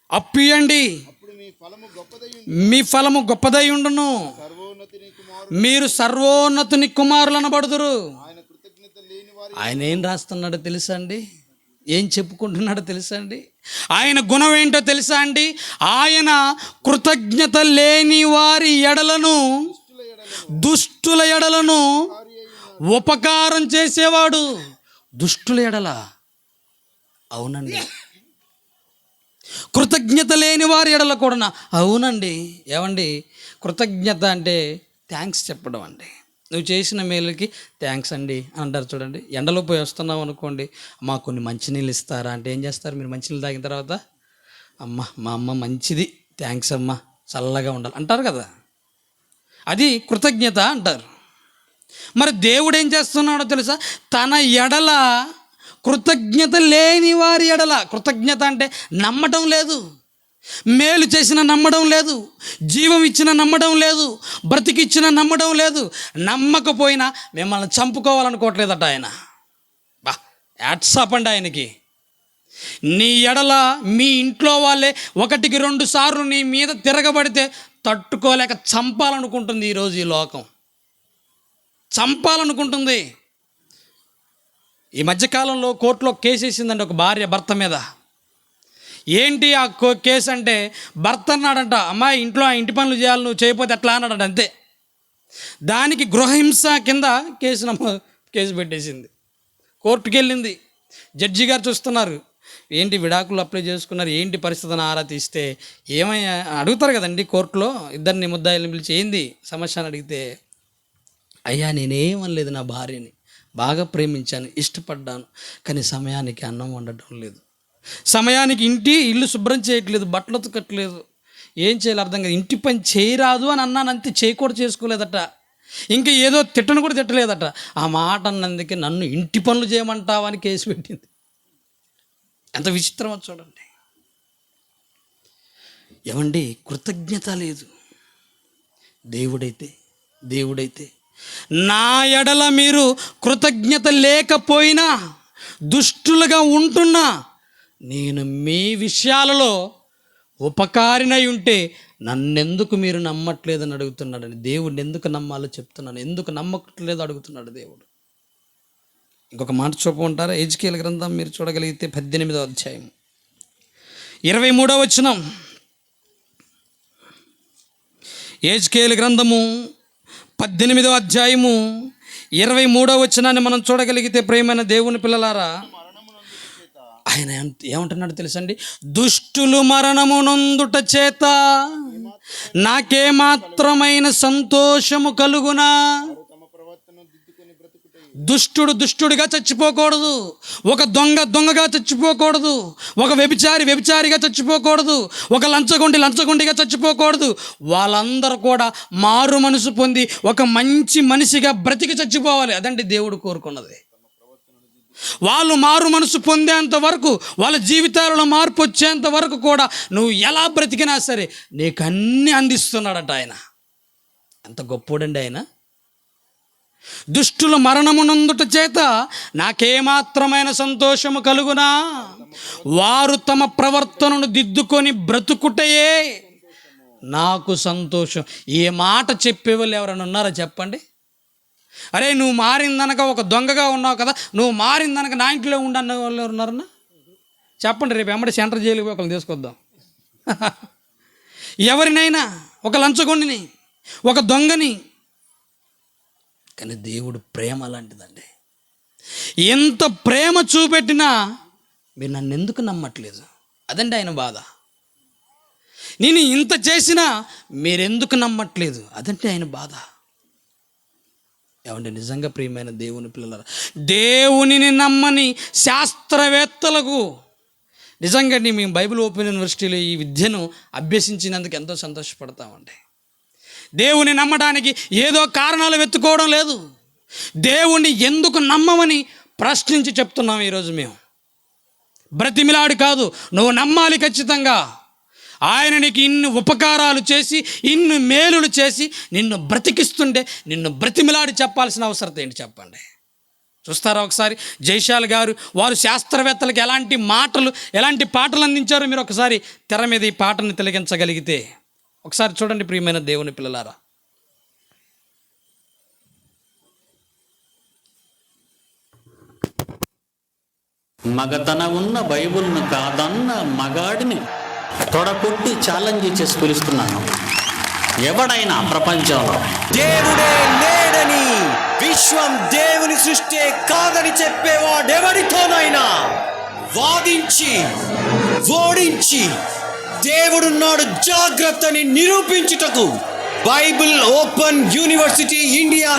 అప్పియండి, మీ ఫలము గొప్పదై ఉండును, మీరు సర్వోన్నతుని కుమారులు అనబడుదురు. ఆయన ఏం రాస్తున్నాడో తెలుసా అండి? ఏం చెప్పుకుంటున్నాడో తెలుసా అండి? ఆయన గుణం ఏంటో తెలుసా అండి? ఆయన కృతజ్ఞత లేని వారి ఎడలను, దుష్టుల ఎడలను ఉపకారం చేసేవాడు. దుష్టుల ఎడల, అవునండి. కృతజ్ఞత లేని వారి ఎడల కూడా, అవునండి. ఏమండి, కృతజ్ఞత అంటే థ్యాంక్స్ చెప్పడం అండి. నువ్వు చేసిన మేలుకి థ్యాంక్స్ అండి అంటారు చూడండి. ఎండలో పోయి వస్తున్నావు అనుకోండి, అమ్మ కొన్ని మంచినీళ్ళు ఇస్తారా అంటే ఏం చేస్తారు మీరు? మంచినీళ్ళు తాగిన తర్వాత, అమ్మ మా అమ్మ మంచిది, థ్యాంక్స్ అమ్మ, చల్లగా ఉండాలి అంటారు కదా. అది కృతజ్ఞత అంటారు. మరి దేవుడు ఏం చేస్తున్నాడో తెలుసా? తన ఎడల, కృతజ్ఞత లేని వారి ఎడల, కృతజ్ఞత అంటే నమ్మటం లేదు, మేలు చేసిన నమ్మడం లేదు, జీవం ఇచ్చిన నమ్మడం లేదు, బ్రతికిచ్చిన నమ్మడం లేదు. నమ్మకపోయినా మిమ్మల్ని చంపుకోవాలనుకోవట్లేదట ఆయన. బా, యాట్సాప్ అండి ఆయనకి. నీ ఎడల మీ ఇంట్లో వాళ్ళే 1-2 సార్లు నీ మీద తిరగబడితే తట్టుకోలేక చంపాలనుకుంటుంది ఈరోజు ఈ లోకం, చంపాలనుకుంటుంది. ఈ మధ్యకాలంలో కోర్టులో కేసు వేసిందండి ఒక భార్య భర్త మీద. ఏంటి ఆ కేసు అంటే, భర్త అన్నాడంట, అమ్మాయి ఇంట్లో ఆ ఇంటి పనులు చేయాలి, నువ్వు చేయకపోతే ఎట్లా అన్నాడంట. అంతే. దానికి గృహహింస కింద కేసు పెట్టేసింది. కోర్టుకి వెళ్ళింది. జడ్జి గారు చూస్తున్నారు, ఏంటి విడాకులు అప్లై చేసుకున్నారు, ఏంటి పరిస్థితి అని ఆరా తీస్తే, ఏమయ్యా అడుగుతారు కదండి కోర్టులో, ఇద్దరిని ముద్దాయిల్ని పిలిచి ఏంది సమస్య అని అడిగితే, అయ్యా నేనేమనలేదు, నా భార్యని బాగా ప్రేమించాను, ఇష్టపడ్డాను, కానీ సమయానికి అన్నం వండటం లేదు, సమయానికి ఇల్లు శుభ్రం చేయట్లేదు, బట్టలు ఉతకట్లేదు, ఏం చేయాలి అర్థం కాదు, ఇంటి పని చేయరాదు అని అన్నాను అంతే, చేయకూడదు, చేసుకోలేదట. ఇంకా ఏదో తిట్టను కూడా తిట్టలేదట. ఆ మాట అన్నందుకే నన్ను ఇంటి పనులు చేయమంటావా అని కేసు పెట్టింది. ఎంత విచిత్రమో చూడండి. ఏమండి, కృతజ్ఞత లేదు. దేవుడైతే నా ఎడల మీరు కృతజ్ఞత లేకపోయినా, దుష్టులుగా ఉంటున్నా, నేను మీ విషయాలలో ఉపకారినై ఉంటే నన్నెందుకు మీరు నమ్మట్లేదని అడుగుతున్నాడని. దేవుడిని ఎందుకు నమ్మాలో చెప్తున్నాను, ఎందుకు నమ్మట్లేదు అడుగుతున్నాడు దేవుడు. ఇంకొక మాట చూపమంటారా? ఎజ్కేల్ గ్రంథం మీరు చూడగలిగితే 18వ అధ్యాయం 23వ వచనం. ఎజ్కేల్ గ్రంథము 18వ అధ్యాయము 23వ వచనాన్ని మనం చూడగలిగితే, ప్రియమైన దేవుని పిల్లలారా, ఆయన ఏమంటున్నాడు తెలుసండి? దుష్టులు మరణము నొందుట చేత నాకేమాత్రమైన సంతోషము కలుగునా? దుష్టుడిగా చచ్చిపోకూడదు, ఒక దొంగగా చచ్చిపోకూడదు, ఒక వ్యభిచారిగా చచ్చిపోకూడదు, ఒక లంచగొండిగా చచ్చిపోకూడదు. వాళ్ళందరూ కూడా మారు మనసు పొంది ఒక మంచి మనిషిగా బ్రతికి చచ్చిపోవాలి. అదండి దేవుడు కోరుకున్నది. వాళ్ళు మారు మనసు పొందేంత వరకు, వాళ్ళ జీవితాలలో మార్పు వచ్చేంత వరకు కూడా నువ్వు ఎలా బ్రతికినా సరే నీకు అన్నీ అందిస్తున్నాడట ఆయన. ఎంత గొప్పోడండి ఆయన. దుష్టుల మరణమునందుట చేత నాకేమాత్రమైన సంతోషము కలుగునా? వారు తమ ప్రవర్తనను దిద్దుకొని బ్రతుకుటయే నాకు సంతోషం. ఏ మాట చెప్పేవాళ్ళు ఎవరైనా ఉన్నారా చెప్పండి? అరే నువ్వు మారిందనక, ఒక దొంగగా ఉన్నావు కదా, నువ్వు మారిందనక నా ఇంట్లో ఉండన్న వాళ్ళు ఉన్నారన్నా చెప్పండి. రేపు వెంబడి సెంటర్ జైలుకి పోయి ఒకరిని తీసుకొద్దాం. ఎవరినైనా, ఒక లంచగొండిని, ఒక దొంగని. కానీ దేవుడు ప్రేమ అలాంటిదండి. ఎంత ప్రేమ చూపెట్టినా మీరు నన్ను ఎందుకు నమ్మట్లేదు, అదండి ఆయన బాధ. నేను ఇంత చేసినా మీరెందుకు నమ్మట్లేదు, అదంటే ఆయన బాధ. ఏమంటే నిజంగా ప్రియమైన దేవుని పిల్లలారా, దేవునిని నమ్మని శాస్త్రవేత్తలకు నిజంగా మేము బైబిల్ ఓపెన్ యూనివర్సిటీలో ఈ విద్యను అభ్యసించినందుకు ఎంతో సంతోషపడతామండి. దేవుని నమ్మడానికి ఏదో కారణాలు వెతుక్కోవడం లేదు, దేవుణ్ణి ఎందుకు నమ్మమని ప్రశ్నించి చెప్తున్నాం ఈరోజు మేము. బ్రతిమిలాడు కాదు, నువ్వు నమ్మాలి ఖచ్చితంగా. ఆయన నీకు ఇన్ని ఉపకారాలు చేసి ఇన్ని మేలులు చేసి నిన్ను బ్రతికిస్తుండే నిన్ను బ్రతిమిలాడి చెప్పాల్సిన అవసరం ఏంటి చెప్పండి. చూస్తారా ఒకసారి జైశాల్ గారు వారు శాస్త్రవేత్తలకు ఎలాంటి మాటలు ఎలాంటి పాటలు అందించారో మీరు ఒకసారి తెర మీద ఈ పాటను తిలకించగలిగితే ఒకసారి చూడండి ప్రియమైన దేవుని పిల్లలారా. మగతన ఉన్న బైబుల్ను కాదన్న మగాడిని తొడకొట్టి ఛాలెంజ్ చేసి పిలుస్తున్నాను. ఎవడైనా ప్రపంచంలో దేవుడే లేడని, విశ్వం దేవుని సృష్టి కాదని చెప్పేవాడెవడితోనైనా వాదించి ఓడించి దేవుడున్నాడు జాగ్రత్తని నిరూపించుటకు Bible open university India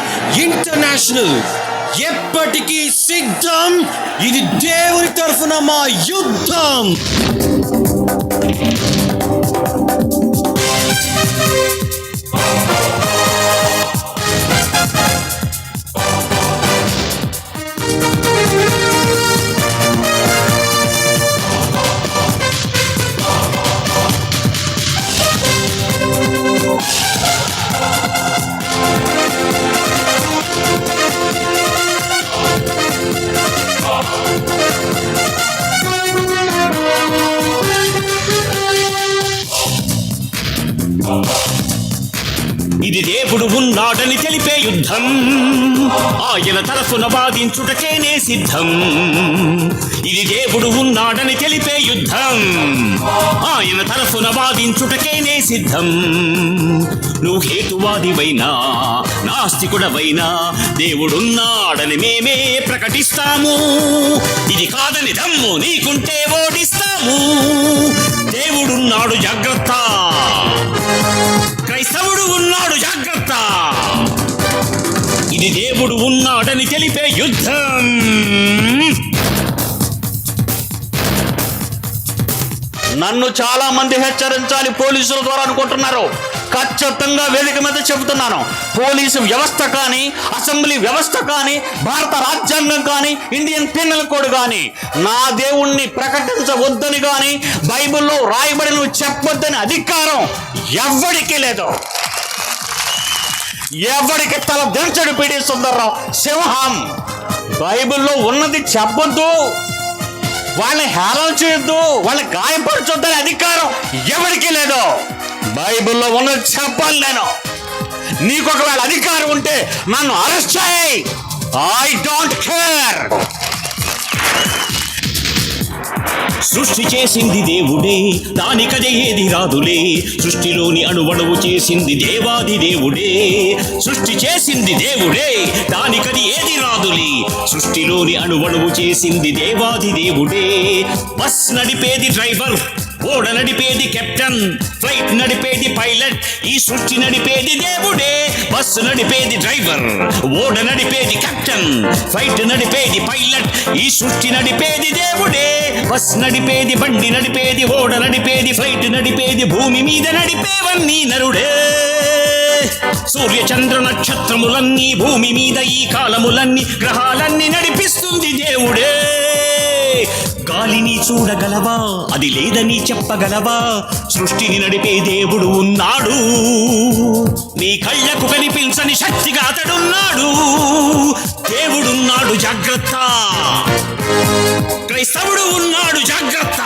international ఎప్పటికీ సిద్ధం. ఇది దేవుని తరఫున మా యుద్ధం. ఇది దేవుడు ఉన్నాడని తెలిపే యుద్ధం, ఆయన తరఫున వాదించుటకేనే సిద్ధం. ఇది దేవుడు ఉన్నాడని తెలిపే యుద్ధం, ఆయన తరఫున వాదించుటకేనే సిద్ధం. నువ్వు హేతువాదివైనా నాస్తికుడవైనా దేవుడున్నాడని మేమే ప్రకటిస్తాము. ఇది కాదని దమ్ము నీకుంటే ఓడిస్తాము. దేవుడున్నాడు జాగ్రత్త, క్రైస్తవుడు ఉన్నాడు జాగ్రత్త. ఇది దేవుడు ఉన్నాడని తెలిపే యుద్ధం. నన్ను చాలా మంది హెచ్చరించాలి పోలీసుల ద్వారా అనుకుంటున్నారు. ఖచ్చితంగా వేదిక మీద చెబుతున్నాను, పోలీసు వ్యవస్థ కానీ, అసెంబ్లీ వ్యవస్థ కానీ, భారత రాజ్యాంగం కానీ, ఇండియన్ పీనల్ కోడ్ కానీ నా దేవుణ్ణి ప్రకటించవద్దని కానీ బైబిల్లో రాయబడిన చెప్పొద్దని అధికారం ఎవ్వడికి లేదు. ఎవరికి తల దించడు పిడి సుందర్రావు సింహం. బైబిల్లో ఉన్నది చెప్పొద్దు, వాళ్ళని హేళన చేయొద్దు, వాళ్ళని గాయపరచొద్దని అధికారం ఎవరికి లేదు. బైబిల్లో ఉన్నది చెప్పాలి నేను. నీకు ఒకవేళ అధికారం ఉంటే నన్ను అరెస్ట్ చేయి, ఐ డోంట్ కేర్. సృష్టి చేసింది దేవుడే, దానికదే ఏది రాదులే. సృష్టిలోని అణువణువు చేసింది దేవాది దేవుడే. సృష్టి చేసింది దేవుడే, దానికది ఏది రాదులే. సృష్టిలోని అణువణువు చేసింది దేవాది దేవుడే. బస్ నడిపేది డ్రైవర్, ఓడ నడిపేది కెప్టెన్, ఫ్లైట్ నడిపేది పైలట్. ఈ సృష్టి నడిపేది దేవుడే. బస్సు నడిపేది డ్రైవర్, ఓడ నడిపేది కెప్టెన్, ఫ్లైట్ నడిపేది పైలట్. ఈ సృష్టి నడిపేది దేవుడే. బస్ నడిపేది, బండి నడిపేది, ఓడ నడిపేది, ఫ్లైట్ నడిపేది, భూమి మీద నడిపేవన్నీ నరుడే. సూర్య చంద్ర నక్షత్రములన్నీ, భూమి మీద ఈ కాలములన్నీ, గ్రహాలన్నీ నడిపిస్తుంది దేవుడే. గాలిని చూడగలవా, అది లేదని చెప్పగలవా? సృష్టిని నడిపే దేవుడు ఉన్నాడు. నీ కళ్ళకు కనిపించని శక్తిగా అతడున్నాడు. దేవుడున్నాడు జాగ్రత్త, క్రైస్తవుడు ఉన్నాడు జాగ్రత్త.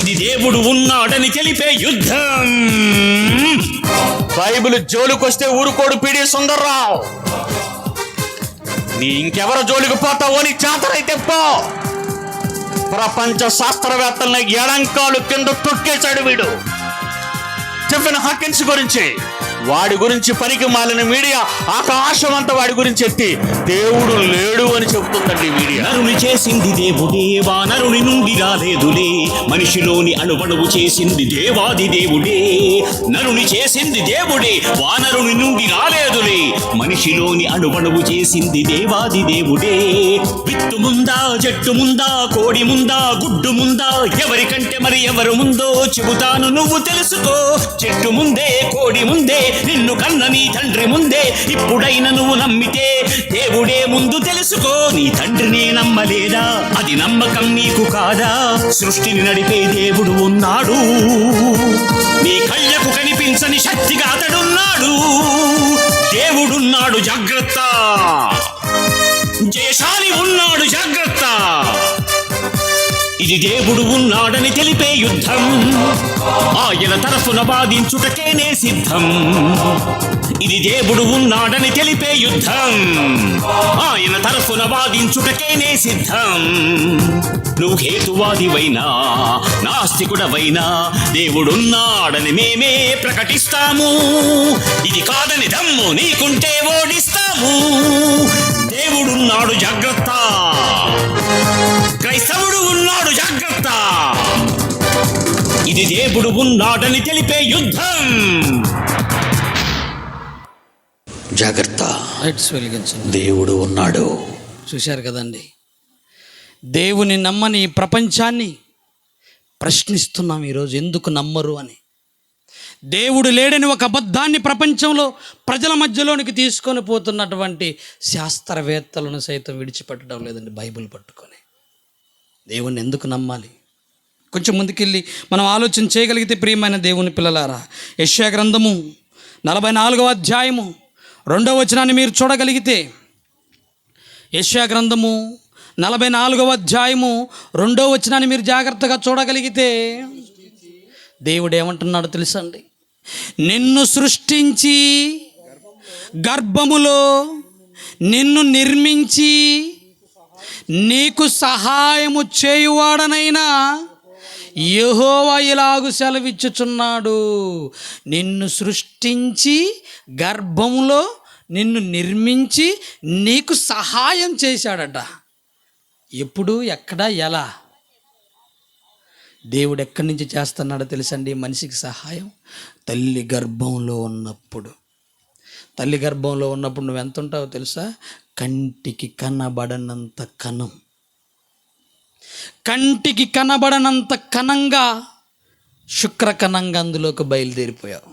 ఇది దేవుడు ఉన్నాడని తెలిపే యుద్ధం. బైబిల్ జోలికొస్తే ఊరుకోడు పిడి సుందర్రావు. నీ ఇంకెవరో జోలికి పోతావో నీ చేతనైతే పో. ప్రపంచ శాస్త్రవేత్తల్ని ఎడంకాలు కింద తొక్కేశాడు వీడు. స్టీఫెన్ హాకిన్స్ గురించి, వాడి గురించి పనికి మాలిన మీడియా ఆకాశం అంతా వాడి గురించి ఎత్తి దేవుడు లేడు అని చెబుతుందండి మీడియా. నరుని చేసింది దేవుడే, వానరుని నుండి రాలేదులే. మనిషిలోని అణువణువు చేసింది దేవాది దేవుడే. నరుని చేసింది దేవుడే, వానరుని నుండి రాలేదులే. మనిషిలోని అణువణువు చేసింది దేవాది దేవుడే. విత్తు ముందా, చెట్టు ముందా, కోడి ముందా, గుడ్డు ముందా, ఎవరికంటే మరి ఎవరు ముందో చెబుతాను నువ్వు తెలుసుకో. చెట్టు ముందే, కోడి ముందే, నిన్ను కన్న నీ తండ్రి ముందే ఇప్పుడైనా నువ్వు నమ్మితే దేవుడే ముందు తెలుసుకో. నీ తండ్రిని నమ్మలేదా? అది నమ్మకం నీకు కాదా? సృష్టిని నడిపే దేవుడు ఉన్నాడు, నీ కళ్ళకు కనిపించని శక్తిగా అతడున్నాడు. దేవుడున్నాడు, జాగ్రత్త. జయశాలి ఉన్నాడు, జాగ్రత్త. ఇది దేవుడు ఉన్నాడని తెలిపే యుద్ధం, ఆయన తరఫున వాదించుటకేనే సిద్ధం. ఇది దేవుడు ఉన్నాడని తెలిపే యుద్ధం, ఆయన తరఫున వాదించుటకేనే సిద్ధం. నువ్వు హేతువాదివైనా నాస్తికుడవైనా దేవుడున్నాడని మేమే ప్రకటిస్తాము. ఇది కాదని దమ్ము నీకుంటే ఓడిస్తాము. దేవుడున్నాడు, జాగ్రత్త. క్రైస్తవుడు ఉన్నాడు, జాగ్రత్త. ఇది దేవుడు ఉన్నాడని తెలిపే యుద్ధం. జాగ్రత్త, లైట్స్ వెలిగించండి. దేవుడు ఉన్నాడు. చూశారు కదండి, దేవుని నమ్మని ఈ ప్రపంచాన్ని ప్రశ్నిస్తున్నాం ఈరోజు, ఎందుకు నమ్మరు అని. దేవుడు లేడని ఒక అబద్ధాన్ని ప్రపంచంలో ప్రజల మధ్యలోనికి తీసుకొని పోతున్నటువంటి శాస్త్రవేత్తలను సైతం విడిచిపెట్టడం లేదండి. బైబిల్ పట్టుకొని దేవుణ్ణి ఎందుకు నమ్మాలి? కొంచెం ముందుకెళ్ళి మనం ఆలోచన చేయగలిగితే, ప్రియమైన దేవుని పిల్లలారా, యెషయా గ్రంథము 44వ అధ్యాయము 2వ వచనాన్ని మీరు చూడగలిగితే, యెషయా గ్రంథము 44వ అధ్యాయము 2వ వచనాన్ని మీరు జాగ్రత్తగా చూడగలిగితే దేవుడు ఏమంటున్నాడో తెలుసా అండి? నిన్ను సృష్టించి గర్భములో నిన్ను నిర్మించి నీకు సహాయము చేయువాడనైనా యెహోవా ఇలాగు సెలవిచ్చుచున్నాడు. నిన్ను సృష్టించి గర్భములో నిన్ను నిర్మించి నీకు సహాయం చేశాడట. ఎప్పుడు, ఎక్కడ, ఎలా? దేవుడు ఎక్కడి నుంచి చేస్తున్నాడో తెలుసండి మనిషికి సహాయం? తల్లి గర్భంలో ఉన్నప్పుడు. తల్లి గర్భంలో ఉన్నప్పుడు నువ్వు ఎంత ఉంటావో తెలుసా? కంటికి కనబడనంత కణం, కంటికి కనబడనంత కణంగా, శుక్రకణంగా అందులోకి బయలుదేరిపోయావు.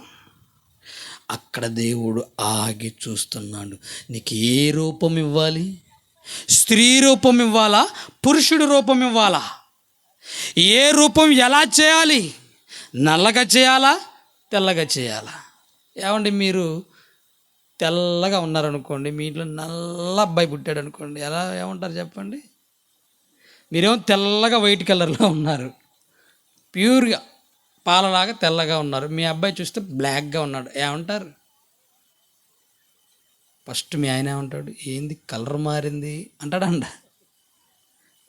అక్కడ దేవుడు ఆగి చూస్తున్నాడు. నీకు ఏ రూపం ఇవ్వాలి? స్త్రీ రూపం ఇవ్వాలా? పురుషుడి రూపం ఇవ్వాలా? ఏ రూపం ఎలా చేయాలి? నల్లగా చేయాలా? తెల్లగా చేయాలా? ఏమండి, మీరు తెల్లగా ఉన్నారనుకోండి, మీ ఇంట్లో నల్ల అబ్బాయి పుట్టాడు అనుకోండి, ఎలా ఏమంటారు చెప్పండి? మీరేమో తెల్లగా వైట్ కలర్లో ఉన్నారు, ప్యూర్గా పాలలాగా తెల్లగా ఉన్నారు. మీ అబ్బాయి చూస్తే బ్లాక్గా ఉన్నాడు, ఏమంటారు? ఫస్ట్ మీ ఆయన ఏమంటాడు? ఏంది కలర్ మారింది అంటాడంట.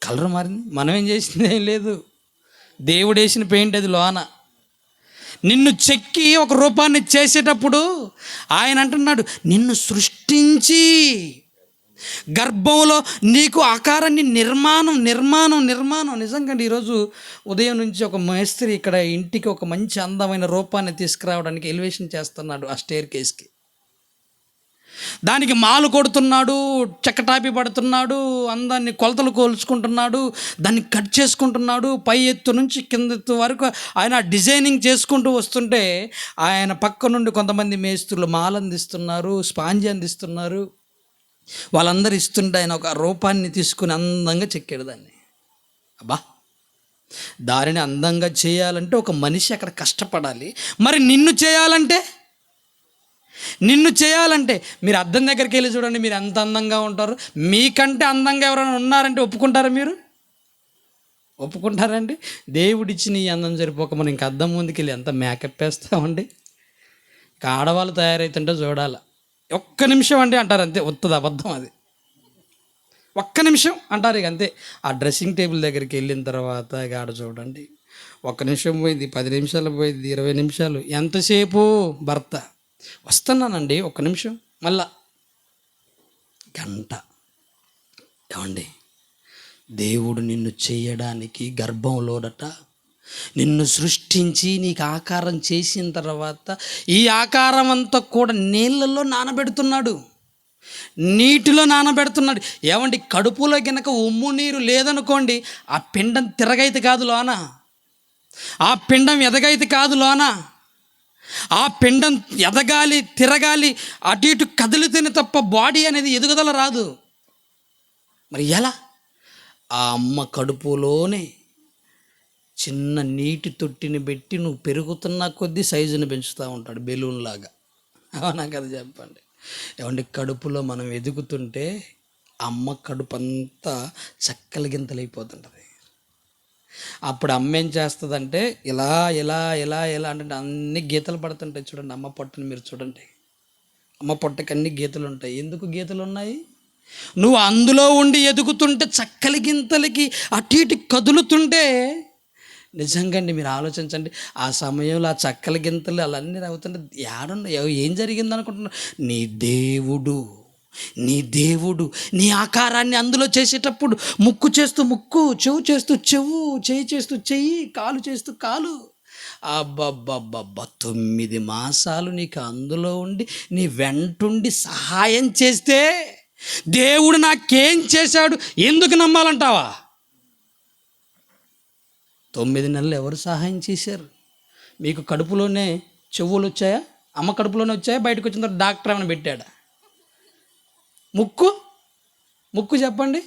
కలర్ మారింది, మనం ఏం చేసింది ఏం లేదు, దేవుడు వేసిన పెయింట్ అది లోన. నిన్ను చెక్కి ఒక రూపాన్ని చేసేటప్పుడు ఆయన అంటున్నాడు, నిన్ను సృష్టించి గర్భంలో నీకు ఆకారాన్ని నిర్మాణం. నిజంగా ఈరోజు ఉదయం నుంచి ఒక మేస్త్రి ఇక్కడ ఇంటికి ఒక మంచి అందమైన రూపాన్ని తీసుకురావడానికి ఎలివేషన్ చేస్తున్నాడు ఆ స్టేర్ కేస్కి. దానికి మాలు కొడుతున్నాడు, చెక్కటాపి పడుతున్నాడు, అందాన్ని కొలతలు కోల్చుకుంటున్నాడు, దాన్ని కట్ చేసుకుంటున్నాడు. పై ఎత్తు నుంచి కింద ఎత్తు వరకు ఆయన డిజైనింగ్ చేసుకుంటూ వస్తుంటే ఆయన పక్క నుండి కొంతమంది మేస్త్రులు మాలు అందిస్తున్నారు, స్పాంజి అందిస్తున్నారు. వాళ్ళందరూ ఇస్తుంటే ఆయన ఒక రూపాన్ని తీసుకుని అందంగా చెక్కాడు దాన్ని. అబ్బా, దారిని అందంగా చేయాలంటే ఒక మనిషి అక్కడ కష్టపడాలి. మరి నిన్ను చేయాలంటే మీరు అద్దం దగ్గరికి వెళ్ళి చూడండి, మీరు ఎంత అందంగా ఉంటారు. మీకంటే అందంగా ఎవరైనా ఉన్నారంటే ఒప్పుకుంటారా? మీరు ఒప్పుకుంటారండి? దేవుడిచ్చిన ఈ అందం సరిపోక మనం ఇంక అద్దం ముందుకు వెళ్ళి ఎంత మేకప్ వేస్తామండి. ఇక ఆడవాళ్ళు తయారైతుంటే చూడాలి. ఒక్క నిమిషం అండి అంటారు, అంతే. వస్తుంది అబద్ధం అది. ఒక్క నిమిషం అంటారు, ఇక అంతే. ఆ డ్రెస్సింగ్ టేబుల్ దగ్గరికి వెళ్ళిన తర్వాత ఇక ఆడ చూడండి, 1 నిమిషం పోయింది, 10 నిమిషాలు పోయింది, 20 నిమిషాలు, ఎంతసేపు భర్త వస్తున్నానండి, 1 నిమిషం, మళ్ళా గంట. ఏమండి, దేవుడు నిన్ను చేయడానికి గర్భంలోడట నిన్ను సృష్టించి నీకు ఆకారం చేసిన తర్వాత ఈ ఆకారం అంతా కూడా నీళ్ళల్లో నానబెడుతున్నాడు, నీటిలో నానబెడుతున్నాడు. ఏమండి, కడుపులో గనక ఉమ్ము నీరు లేదనుకోండి, ఆ పిండం తిరగైతే కాదు లోన, ఆ పిండం ఎదగైతే కాదు లోన. ఆ పిండం ఎదగాలి, తిరగాలి, అటు ఇటు కదిలితేనే తప్ప బాడీ అనేది ఎదుగుదల రాదు. మరి ఎలా? ఆ అమ్మ కడుపులోనే చిన్న నీటి తొట్టిని పెట్టి నువ్వు పెరుగుతున్న కొద్దీ సైజుని పెంచుతూ ఉంటాడు, బెలూన్ లాగా. అవునా కదా చెప్పండి? ఏమంటే కడుపులో మనం ఎదుగుతుంటే అమ్మ కడుపు అంతా చక్కల గింతలైపోతుంటుంది. అప్పుడు అమ్మ ఏం చేస్తుందంటే ఇలా ఇలా ఇలా ఇలా అంటే అన్ని గీతలు పడుతుంటాయి. చూడండి అమ్మ పొట్టని మీరు చూడండి, అమ్మ పొట్టకి అన్ని గీతలు ఉంటాయి. ఎందుకు గీతలు ఉన్నాయి? నువ్వు అందులో ఉండి ఎదుగుతుంటే చక్కలి గింతలకి అటు ఇటు కదులుతుంటే నిజంగా అండి మీరు ఆలోచించండి. ఆ సమయంలో ఆ చక్కల గింతలు అలాన్నీ అవుతుంటే ఏం జరిగింది అనుకుంటున్నారు? నీ దేవుడు నీ ఆకారాన్ని అందులో చేసేటప్పుడు ముక్కు చేస్తూ ముక్కు, చెవు చేస్తూ చెవు, చెయ్యి చేస్తూ చెయ్యి, కాలు చేస్తూ కాలు, అబ్బబ్బబ్బబ్బా 9 మాసాలు నీకు అందులో ఉండి నీ వెంటుండి సహాయం చేస్తే దేవుడు నాకేం చేశాడు ఎందుకు నమ్మాలంటావా? 9 నెలలు ఎవరు సహాయం చేశారు? మీకు కడుపులోనే చెవులు వచ్చాయా? అమ్మ కడుపులోనే వచ్చాయా? బయటకు వచ్చిన తర్వాత డాక్టర్ ఏమైనా పెట్టాడా? ముక్కు చెప్పండి.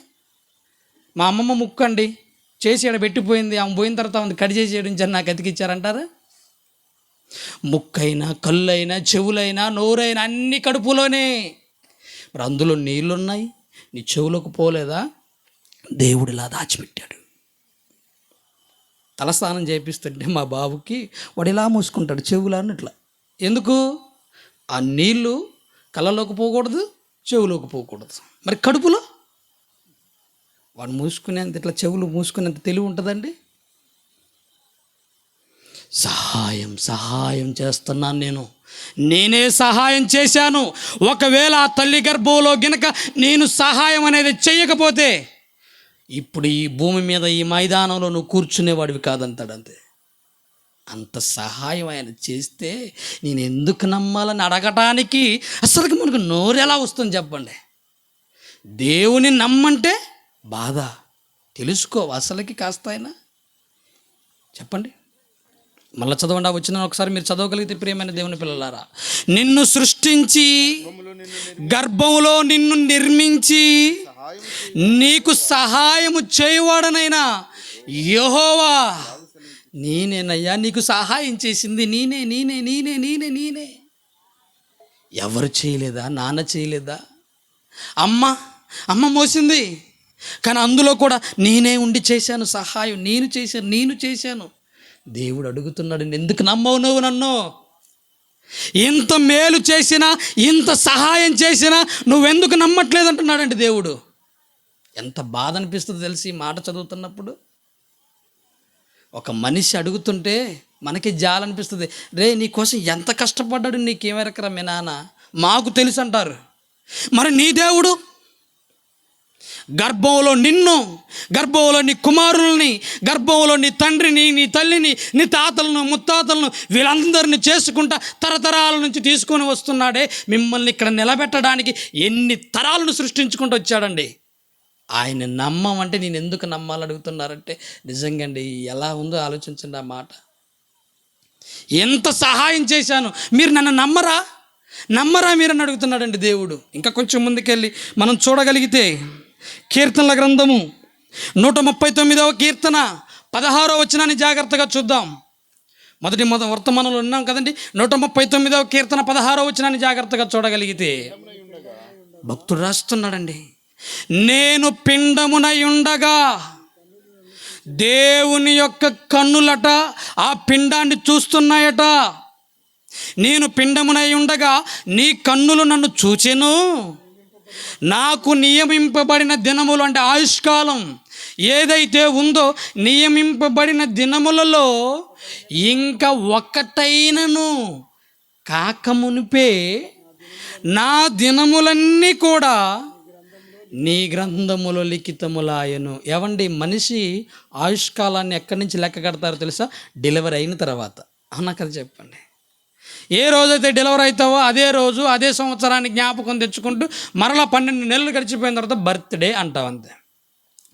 మా అమ్మమ్మ ముక్కు అండి చేసి ఆడ పెట్టిపోయింది, ఆమె పోయిన తర్వాత ఉంది కడి చేసి ఏడించారు, నాకు అతికిచ్చారంటారా? ముక్కైనా, కళ్ళైనా, చెవులైనా, నోరైనా అన్ని కడుపులోనే. మరి అందులో నీళ్ళున్నాయి, నీ చెవులకు పోలేదా? దేవుడు ఇలా దాచిపెట్టాడు. తలస్నానం చేపిస్తుంటే మా బాబుకి వాడు ఇలా మూసుకుంటాడు చెవులు అన్నట్లా. ఎందుకు? ఆ నీళ్ళు కళ్ళలోకి పోకూడదు, చెవులోకి పోకూడదు. మరి కడుపులో వాడు మూసుకునేంత, ఇట్లా చెవులు మూసుకునేంత తెలివి ఉంటుందండి? సహాయం చేస్తున్నాను నేనే సహాయం చేశాను. ఒకవేళ ఆ తల్లి గర్భంలో గినక నేను సహాయం అనేది చెయ్యకపోతే ఇప్పుడు ఈ భూమి మీద ఈ మైదానంలో నువ్వు కూర్చునేవాడివి కాదంటాడు. అంతే. అంత సహాయం ఆయన చేస్తే నేను ఎందుకు నమ్మాలని అడగటానికి అసలుకి మనకు నోరు ఎలా వస్తుంది చెప్పండి? దేవుని నమ్మంటే బాధ తెలుసుకో అసలుకి కాస్త అయినా చెప్పండి. మళ్ళీ చదవండి, వచ్చిన ఒకసారి మీరు చదవగలిగితే ప్రియమైన దేవుని పిల్లలారా. నిన్ను సృష్టించి గర్భంలో నిన్ను నిర్మించి నీకు సహాయము చేయవాడనైనా యెహోవా నేనేనయ్యా. నీకు సహాయం చేసింది నేనే. ఎవరు చేయలేదా? నాన్న చేయలేదా? అమ్మ మోసింది, కానీ అందులో కూడా నేనే ఉండి చేశాను సహాయం. నేను చేశాను. దేవుడు అడుగుతున్నాడు, ఎందుకు నమ్మవు నువ్వు నన్ను? ఇంత మేలు చేసినా, ఇంత సహాయం చేసినా నువ్వెందుకు నమ్మట్లేదు అంటున్నాడండి దేవుడు. ఎంత బాధ అనిపిస్తుందో తెలిసి ఈ మాట చదువుతున్నప్పుడు. ఒక మనిషి అడుగుతుంటే మనకి జాలనిపిస్తుంది. రే నీకోసం ఎంత కష్టపడ్డాడు నీకేమెరకరా మీ నాన్న, మాకు తెలుసు అంటారు. మరి నీ దేవుడు గర్భంలో నిన్ను, గర్భంలో నీ కుమారుల్ని, గర్భంలో నీ తండ్రిని, నీ తల్లిని, నీ తాతలను, ముత్తాతలను వీళ్ళందరినీ చేసుకుంటా తరతరాల నుంచి తీసుకొని వస్తున్నాడే. మిమ్మల్ని ఇక్కడ నిలబెట్టడానికి ఎన్ని తరాలను సృష్టించుకుంటూ వచ్చాడండి. ఆయన నమ్మమంటే నేను ఎందుకు నమ్మాలడుగుతున్నారంటే నిజంగా అండి ఎలా ఉందో ఆలోచించండి ఆ మాట. ఎంత సహాయం చేశాను, మీరు నన్ను నమ్మరా మీరని అడుగుతున్నాడండి దేవుడు. ఇంకా కొంచెం ముందుకెళ్ళి మనం చూడగలిగితే కీర్తనల గ్రంథము 139వ కీర్తన 16వ వచనాన్ని జాగ్రత్తగా చూద్దాం. మొదటి వర్తమానంలో ఉన్నాం కదండి. 139వ కీర్తన 16వ వచనాన్ని జాగ్రత్తగా చూడగలిగితే భక్తుడు రాస్తున్నాడండి, నేను పిండమునై ఉండగా దేవుని యొక్క కన్నులట ఆ పిండాన్ని చూస్తున్నాయట. నేను పిండమునై ఉండగా నీ కన్నులు నన్ను చూచెను. నాకు నియమింపబడిన దినములు అంటే ఆయుష్కాలం ఏదైతే ఉందో నియమింపబడిన దినములలో ఇంకా ఒక్కటైనను కాకమునిపే నా దినములన్నీ కూడా నీ గ్రంథములో లిఖితములాయను. ఏవండి మనిషి ఆయుష్కాలాన్ని ఎక్కడి నుంచి లెక్క కడతారో తెలుసా? డెలివరీ అయిన తర్వాత. అవునా కదా చెప్పండి. ఏ రోజైతే డెలివరీ అవుతావో అదే రోజు అదే సంవత్సరాన్ని జ్ఞాపకం తెచ్చుకుంటూ మరలా 12 నెలలు గడిచిపోయిన తర్వాత బర్త్డే అంటావు అంతే.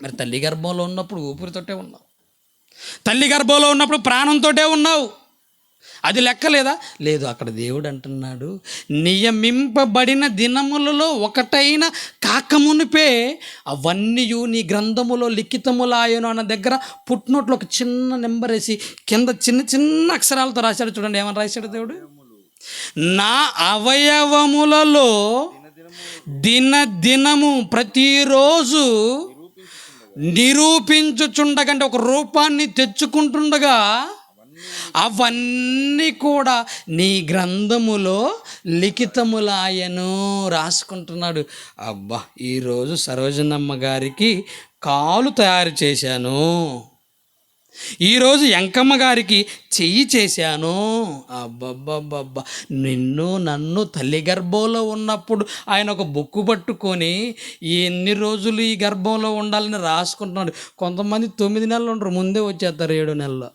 మరి తల్లి గర్భంలో ఉన్నప్పుడు ఊపిరితోటే ఉన్నావు, తల్లి గర్భంలో ఉన్నప్పుడు ప్రాణంతో ఉన్నావు. అది లెక్క లేదా? లేదు. అక్కడ దేవుడు అంటున్నాడు, నియమింపబడిన దినములలో ఒకటైన కాకమునిపే అవన్నీ నీ గ్రంథములో లిఖితములాయను అన్న దగ్గర పుట్టినోట్లో ఒక చిన్న నెంబర్ వేసి కింద చిన్న చిన్న అక్షరాలతో రాశాడు. చూడండి ఏమని రాశాడు దేవుడు, నా అవయవములలో దినము ప్రతిరోజు నిరూపించుచుండగంటే ఒక రూపాన్ని తెచ్చుకుంటుండగా అవన్నీ కూడా నీ గ్రంథములో లిఖితములాయను రాసుకుంటున్నాడు. అబ్బా, ఈరోజు సరోజనమ్మ గారికి కాలు తయారు చేశాను, ఈరోజు ఎంకమ్మ గారికి చెయ్యి చేశాను. అబ్బబ్బబ్బబ్బా, నిన్ను నన్ను తల్లి గర్భంలో ఉన్నప్పుడు ఆయన ఒక బుక్కు పట్టుకొని ఎన్ని రోజులు ఈ గర్భంలో ఉండాలని రాసుకుంటున్నాడు. కొంతమంది 9 నెలలు ఉండరు, ముందే వచ్చేస్తారు 7 నెలల్లో.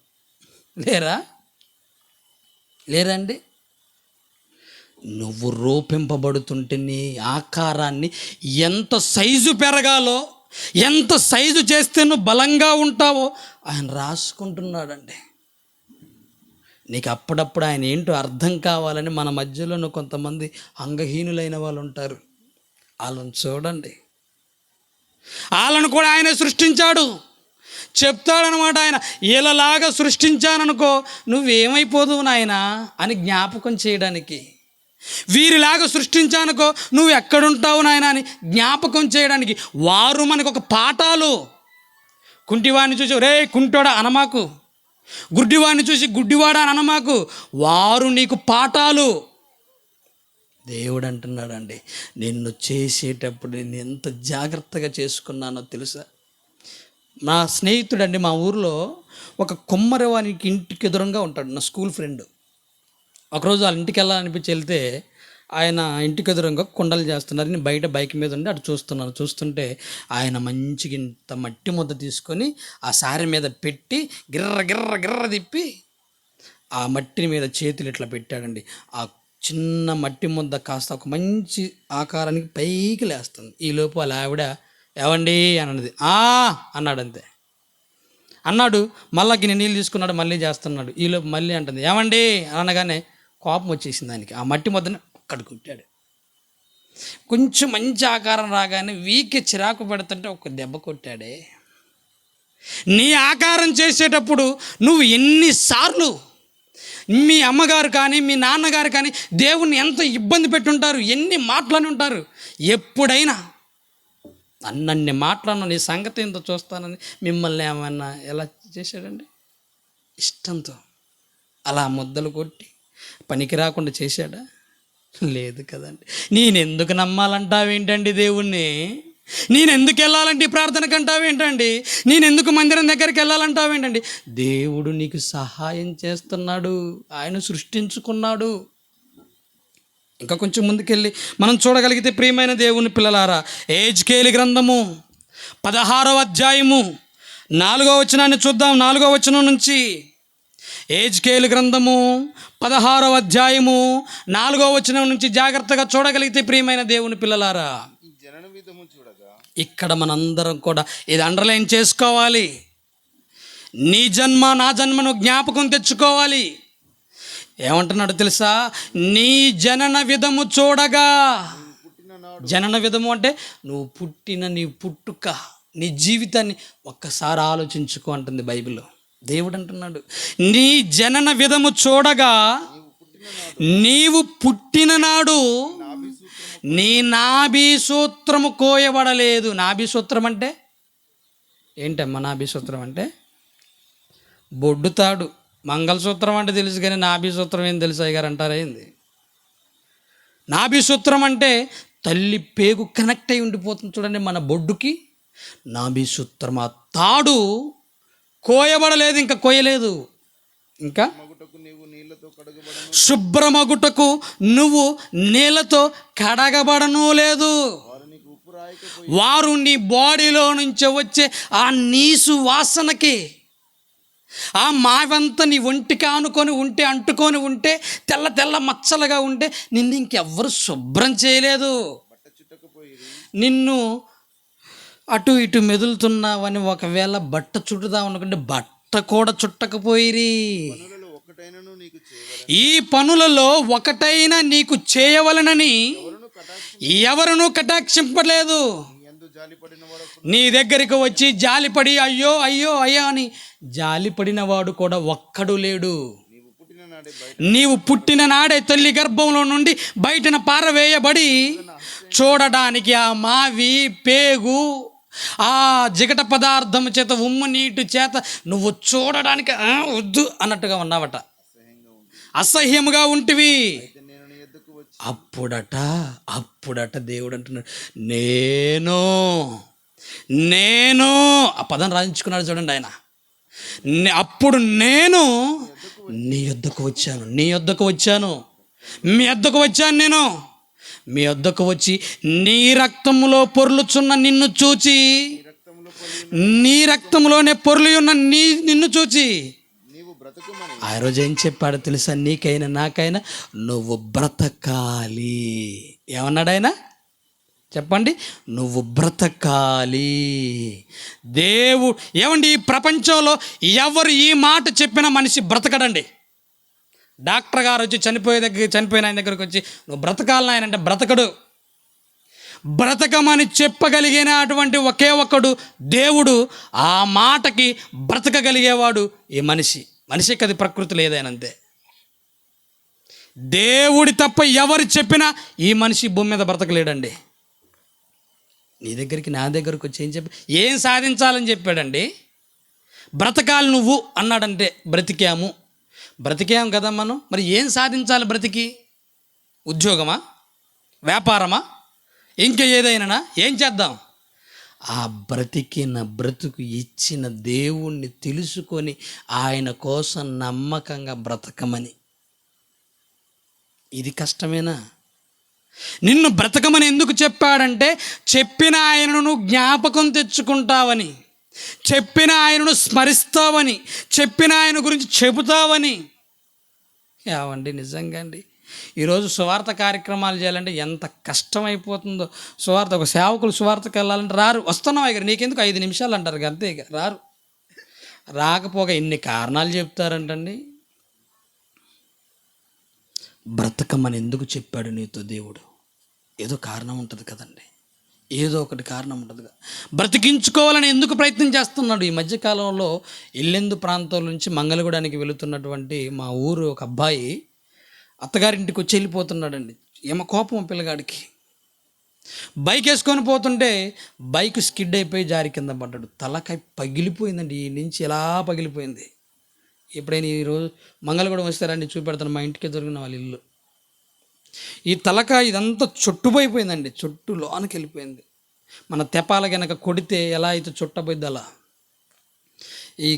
లేరండి? నువ్వు రూపింపబడుతుంటే నీ ఆకారాన్ని ఎంత సైజు పెరగాలో, ఎంత సైజు చేస్తే నువ్వు బలంగా ఉంటావో ఆయన రాసుకుంటున్నాడండి. నీకు అప్పుడప్పుడు ఆయన ఏంటో అర్థం కావాలని మన మధ్యలోనూ కొంతమంది అంగహీనులైన వాళ్ళు ఉంటారు, వాళ్ళని చూడండి. వాళ్ళను కూడా ఆయనే సృష్టించాడు. చెప్తాడనమాట ఆయన, వీళ్ళలాగా సృష్టించాననుకో నువ్వేమైపోదువు నాయనా అని జ్ఞాపకం చేయడానికి, వీరిలాగా సృష్టించానుకో నువ్వు ఎక్కడుంటావు నాయన అని జ్ఞాపకం చేయడానికి. వారు మనకు ఒక పాఠాలు. కుంటివాడిని చూసి రే కుంటోడా అనమాకు, గుడ్డివాడిని చూసి గుడ్డివాడా అని అనమాకు, వారు నీకు పాఠాలు. దేవుడు అంటున్నాడండి, నిన్ను చేసేటప్పుడు నేను ఎంత జాగ్రత్తగా చేసుకున్నానో తెలుసా? నా స్నేహితుడండి, మా ఊర్లో ఒక కుమ్మరివానికి ఇంటికి ఎదురుగా ఉంటాడు, నా స్కూల్ ఫ్రెండ్. ఒకరోజు వాళ్ళ ఇంటికి వెళ్ళాలనిపించి వెళ్తే ఆయన ఇంటికి ఎదురుగా కుండలు చేస్తున్నారు. నేను బయట బైక్ మీద ఉండి అటు చూస్తున్నాను. చూస్తుంటే ఆయన మంచిగా ఇంత మట్టి ముద్ద తీసుకొని ఆ సారె మీద పెట్టి గిర్ర గిర్ర గిర్ర తిప్పి ఆ మట్టి మీద చేతులు ఇట్లా పెట్టాడండి. ఆ చిన్న మట్టి ముద్ద కాస్త ఒక మంచి ఆకారానికి పైకి లేస్తుంది. ఈలోపు వాళ్ళ ఆవిడ ఏవండి అని అన్నది. అన్నాడు, అంతే అన్నాడు. మళ్ళా గిన్నె నీళ్ళు తీసుకున్నాడు, మళ్ళీ చేస్తున్నాడు. ఈలోపు మళ్ళీ అంటుంది ఏమండి అనగానే కోపం వచ్చేసింది ఆయనకి. ఆ మట్టి ముద్దని ఒక్కడు కొట్టాడు. కొంచెం మంచి ఆకారం రాగానే వీకి చిరాకు పెడుతుంటే ఒక దెబ్బ కొట్టాడే. నీ ఆకారం చేసేటప్పుడు నువ్వు ఎన్నిసార్లు మీ అమ్మగారు కానీ మీ నాన్నగారు కానీ దేవుణ్ణి ఎంత ఇబ్బంది పెట్టుంటారు, ఎన్ని మాటలని ఉంటారు. ఎప్పుడైనా అన్నన్ని మాటలను నీ సంగతి ఎంతో చూస్తానని మిమ్మల్ని ఏమన్నా ఎలా చేశాడండి? ఇష్టంతో అలా ముద్దలు కొట్టి పనికి రాకుండా చేశాడా? లేదు కదండి. నేనెందుకు నమ్మాలంటావేంటండి దేవుణ్ణి? నేనెందుకు వెళ్ళాలంటే ప్రార్థనకు అంటావేంటండి? నేనెందుకు మందిరం దగ్గరికి వెళ్ళాలంటావేంటండి? దేవుడు నీకు సహాయం చేస్తున్నాడు, ఆయన సృష్టించుకున్నాడు. ఇంకా కొంచెం ముందుకెళ్ళి మనం చూడగలిగితే ప్రియమైన దేవుని పిల్లలారా, యెహెజ్కేలు గ్రంథము 16వ అధ్యాయము 4వ వచనాన్ని చూద్దాం. 4వ వచనం నుంచి యెహెజ్కేలు గ్రంథము 16వ అధ్యాయము 4వ వచనం నుంచి జాగ్రత్తగా చూడగలిగితే ప్రియమైన దేవుని పిల్లలారా, ఇక్కడ మనందరం కూడా ఇది అండర్లైన్ చేసుకోవాలి. నీ జన్మ నా జన్మను జ్ఞాపకం తెచ్చుకోవాలి. ఏమంటున్నాడు తెలుసా? నీ జనన విధము చూడగా. జనన విధము అంటే నువ్వు పుట్టిన నీ పుట్టుక, నీ జీవితాన్ని ఒక్కసారి ఆలోచించుకో అంటుంది బైబిల్లో. దేవుడు అంటున్నాడు, నీ జనన విధము చూడగా నీవు పుట్టిన నాడు నీ నాభి సూత్రము కోయబడలేదు. నాభి సూత్రం అంటే ఏంటమ్మా? నాభి సూత్రం అంటే బొడ్డుతాడు. మంగళసూత్రం అంటే తెలుసు కానీ నాభి సూత్రం ఏం తెలుసు అయ్యగారు అంటారా ఏంది? నాభి సూత్రం అంటే తల్లి పేగు కనెక్ట్ అయి ఉండిపోతుంది చూడండి మన బొడ్డుకి. నాభి సూత్రం ఆ తాడు కోయబడలేదు, ఇంకా కోయలేదు. ఇంకా శుభ్రమగుటకు నువ్వు నీళ్ళతో కడగబడను లేదు. వారు నీ బాడీలో నుంచి వచ్చే ఆ నీసు వాసనకి, ఆ మావంతా నీ ఒంటికి ఆనుకొని ఉంటే, అంటుకొని ఉంటే, తెల్ల తెల్ల మచ్చలుగా ఉంటే నిన్ను ఇంకెవ్వరు శుభ్రం చేయలేదు. నిన్ను అటు ఇటు మెదులుతున్నావని ఒకవేళ బట్ట చుట్టుదాం అనుకుంటే బట్ట కూడా చుట్టకపోయిరి. ఈ పనులలో ఒకటైనా నీకు చేయవలనని ఎవరునూ కటాక్షింపలేదు. నీ దగ్గరికి వచ్చి జాలిపడి అయ్యో అయ్యో అయ్యా అని జాలిపడిన వాడు కూడా ఒక్కడు లేడు. నీవు పుట్టిన నాడే తల్లి గర్భంలో నుండి బయటన పారవేయబడి చూడడానికి ఆ మావి పేగు ఆ జిగట పదార్థం చేత ఉమ్ము నీటి చేత నువ్వు చూడడానికి వద్దు అన్నట్టుగా ఉన్నావట, అసహ్యముగా ఉంటివి. అప్పుడట దేవుడు అంటున్నాడు, నేను ఆ పదం రాయించుకున్నాడు చూడండి ఆయన. అప్పుడు నేను నీ యొద్దకు వచ్చాను, మీ యొద్దకు వచ్చాను. నేను మీ యొద్దకు వచ్చి నీ రక్తములో పొర్లుచున్న నిన్ను చూచి, నీ రక్తములోనే పొర్లి ఉన్న నిన్ను చూచి ఆ రోజు ఏం చెప్పాడో తెలుసా? నీకైనా నాకైనా నువ్వు బ్రతకాలి. ఏమన్నాడు ఆయన? చెప్పండి. నువ్వు బ్రతకాలి. దేవుడు ఏమండి, ఈ ప్రపంచంలో ఎవరు ఈ మాట చెప్పిన మనిషి బ్రతకడండి. డాక్టర్ గారు వచ్చి చనిపోయిన ఆయన దగ్గరికి వచ్చి నువ్వు బ్రతకాలని ఆయన అంటే బ్రతకడు. బ్రతకమని చెప్పగలిగినటువంటి ఒకే ఒక్కడు దేవుడు. ఆ మాటకి బ్రతకగలిగేవాడు ఈ మనిషికి అది ప్రకృతి లేదనంతే. దేవుడి తప్ప ఎవరు చెప్పినా ఈ మనిషి భూమి మీద బ్రతకలేడండి. నీ దగ్గరికి నా దగ్గరికి వచ్చి ఏం సాధించాలని చెప్పాడండి? బ్రతకాలి నువ్వు అన్నాడంటే బ్రతికాము కదా మనం. మరి ఏం సాధించాలి బ్రతికి? ఉద్యోగమా, వ్యాపారమా, ఇంకా ఏదైనా ఏం చేద్దాం? ఆ బ్రతుకు ఇచ్చిన దేవుణ్ణి తెలుసుకొని ఆయన కోసం నమ్మకంగా బ్రతకమని. ఇది కష్టమేనా? నిన్ను బ్రతకమని ఎందుకు చెప్పాడంటే చెప్పిన ఆయనను జ్ఞాపకం తెచ్చుకుంటావని, చెప్పిన ఆయనను స్మరిస్తావని, చెప్పిన ఆయన గురించి చెబుతావని. ఏవండి నిజంగా అండి, ఈరోజు సువార్త కార్యక్రమాలు చేయాలంటే ఎంత కష్టమైపోతుందో. ఒక సేవకులు సువార్తకు వెళ్ళాలంటే రారు. వస్తున్నావు దగ్గర నీకెందుకు 5 నిమిషాలు అంటారు అంతే, ఇక రాకపోగా ఇన్ని కారణాలు చెప్తారంటండి. బ్రతకమని ఎందుకు చెప్పాడు నీతో దేవుడు? ఏదో కారణం ఉంటుంది కదండి, ఏదో ఒకటి కారణం ఉంటుంది. బ్రతికించుకోవాలని ఎందుకు ప్రయత్నం చేస్తున్నాడు? ఈ మధ్యకాలంలో ఇల్లెందు ప్రాంతం నుంచి మంగళగూడానికి వెళుతున్నటువంటి మా ఊరు ఒక అబ్బాయి అత్తగారింటికి వచ్చి వెళ్ళిపోతున్నాడండి. ఏమో కోపం పిల్లగాడికి. బైక్ వేసుకొని పోతుంటే బైక్ స్కిడ్ అయిపోయి జారి కింద పడ్డాడు. తలకాయ పగిలిపోయిందండి, ఈ నుంచి ఎలా పగిలిపోయింది. ఎప్పుడైనా ఈరోజు మంగళగూడెం వస్తారండి చూపెడతాను, మా ఇంటికి దొరికిన వాళ్ళ ఇల్లు. ఈ తలకాయ ఇదంతా చుట్టుపోయిపోయిందండి, చుట్టూ లోనికి వెళ్ళిపోయింది. మన తెపాల కనుక కొడితే ఎలా అయితే చుట్టపోయింది అలా. ఈ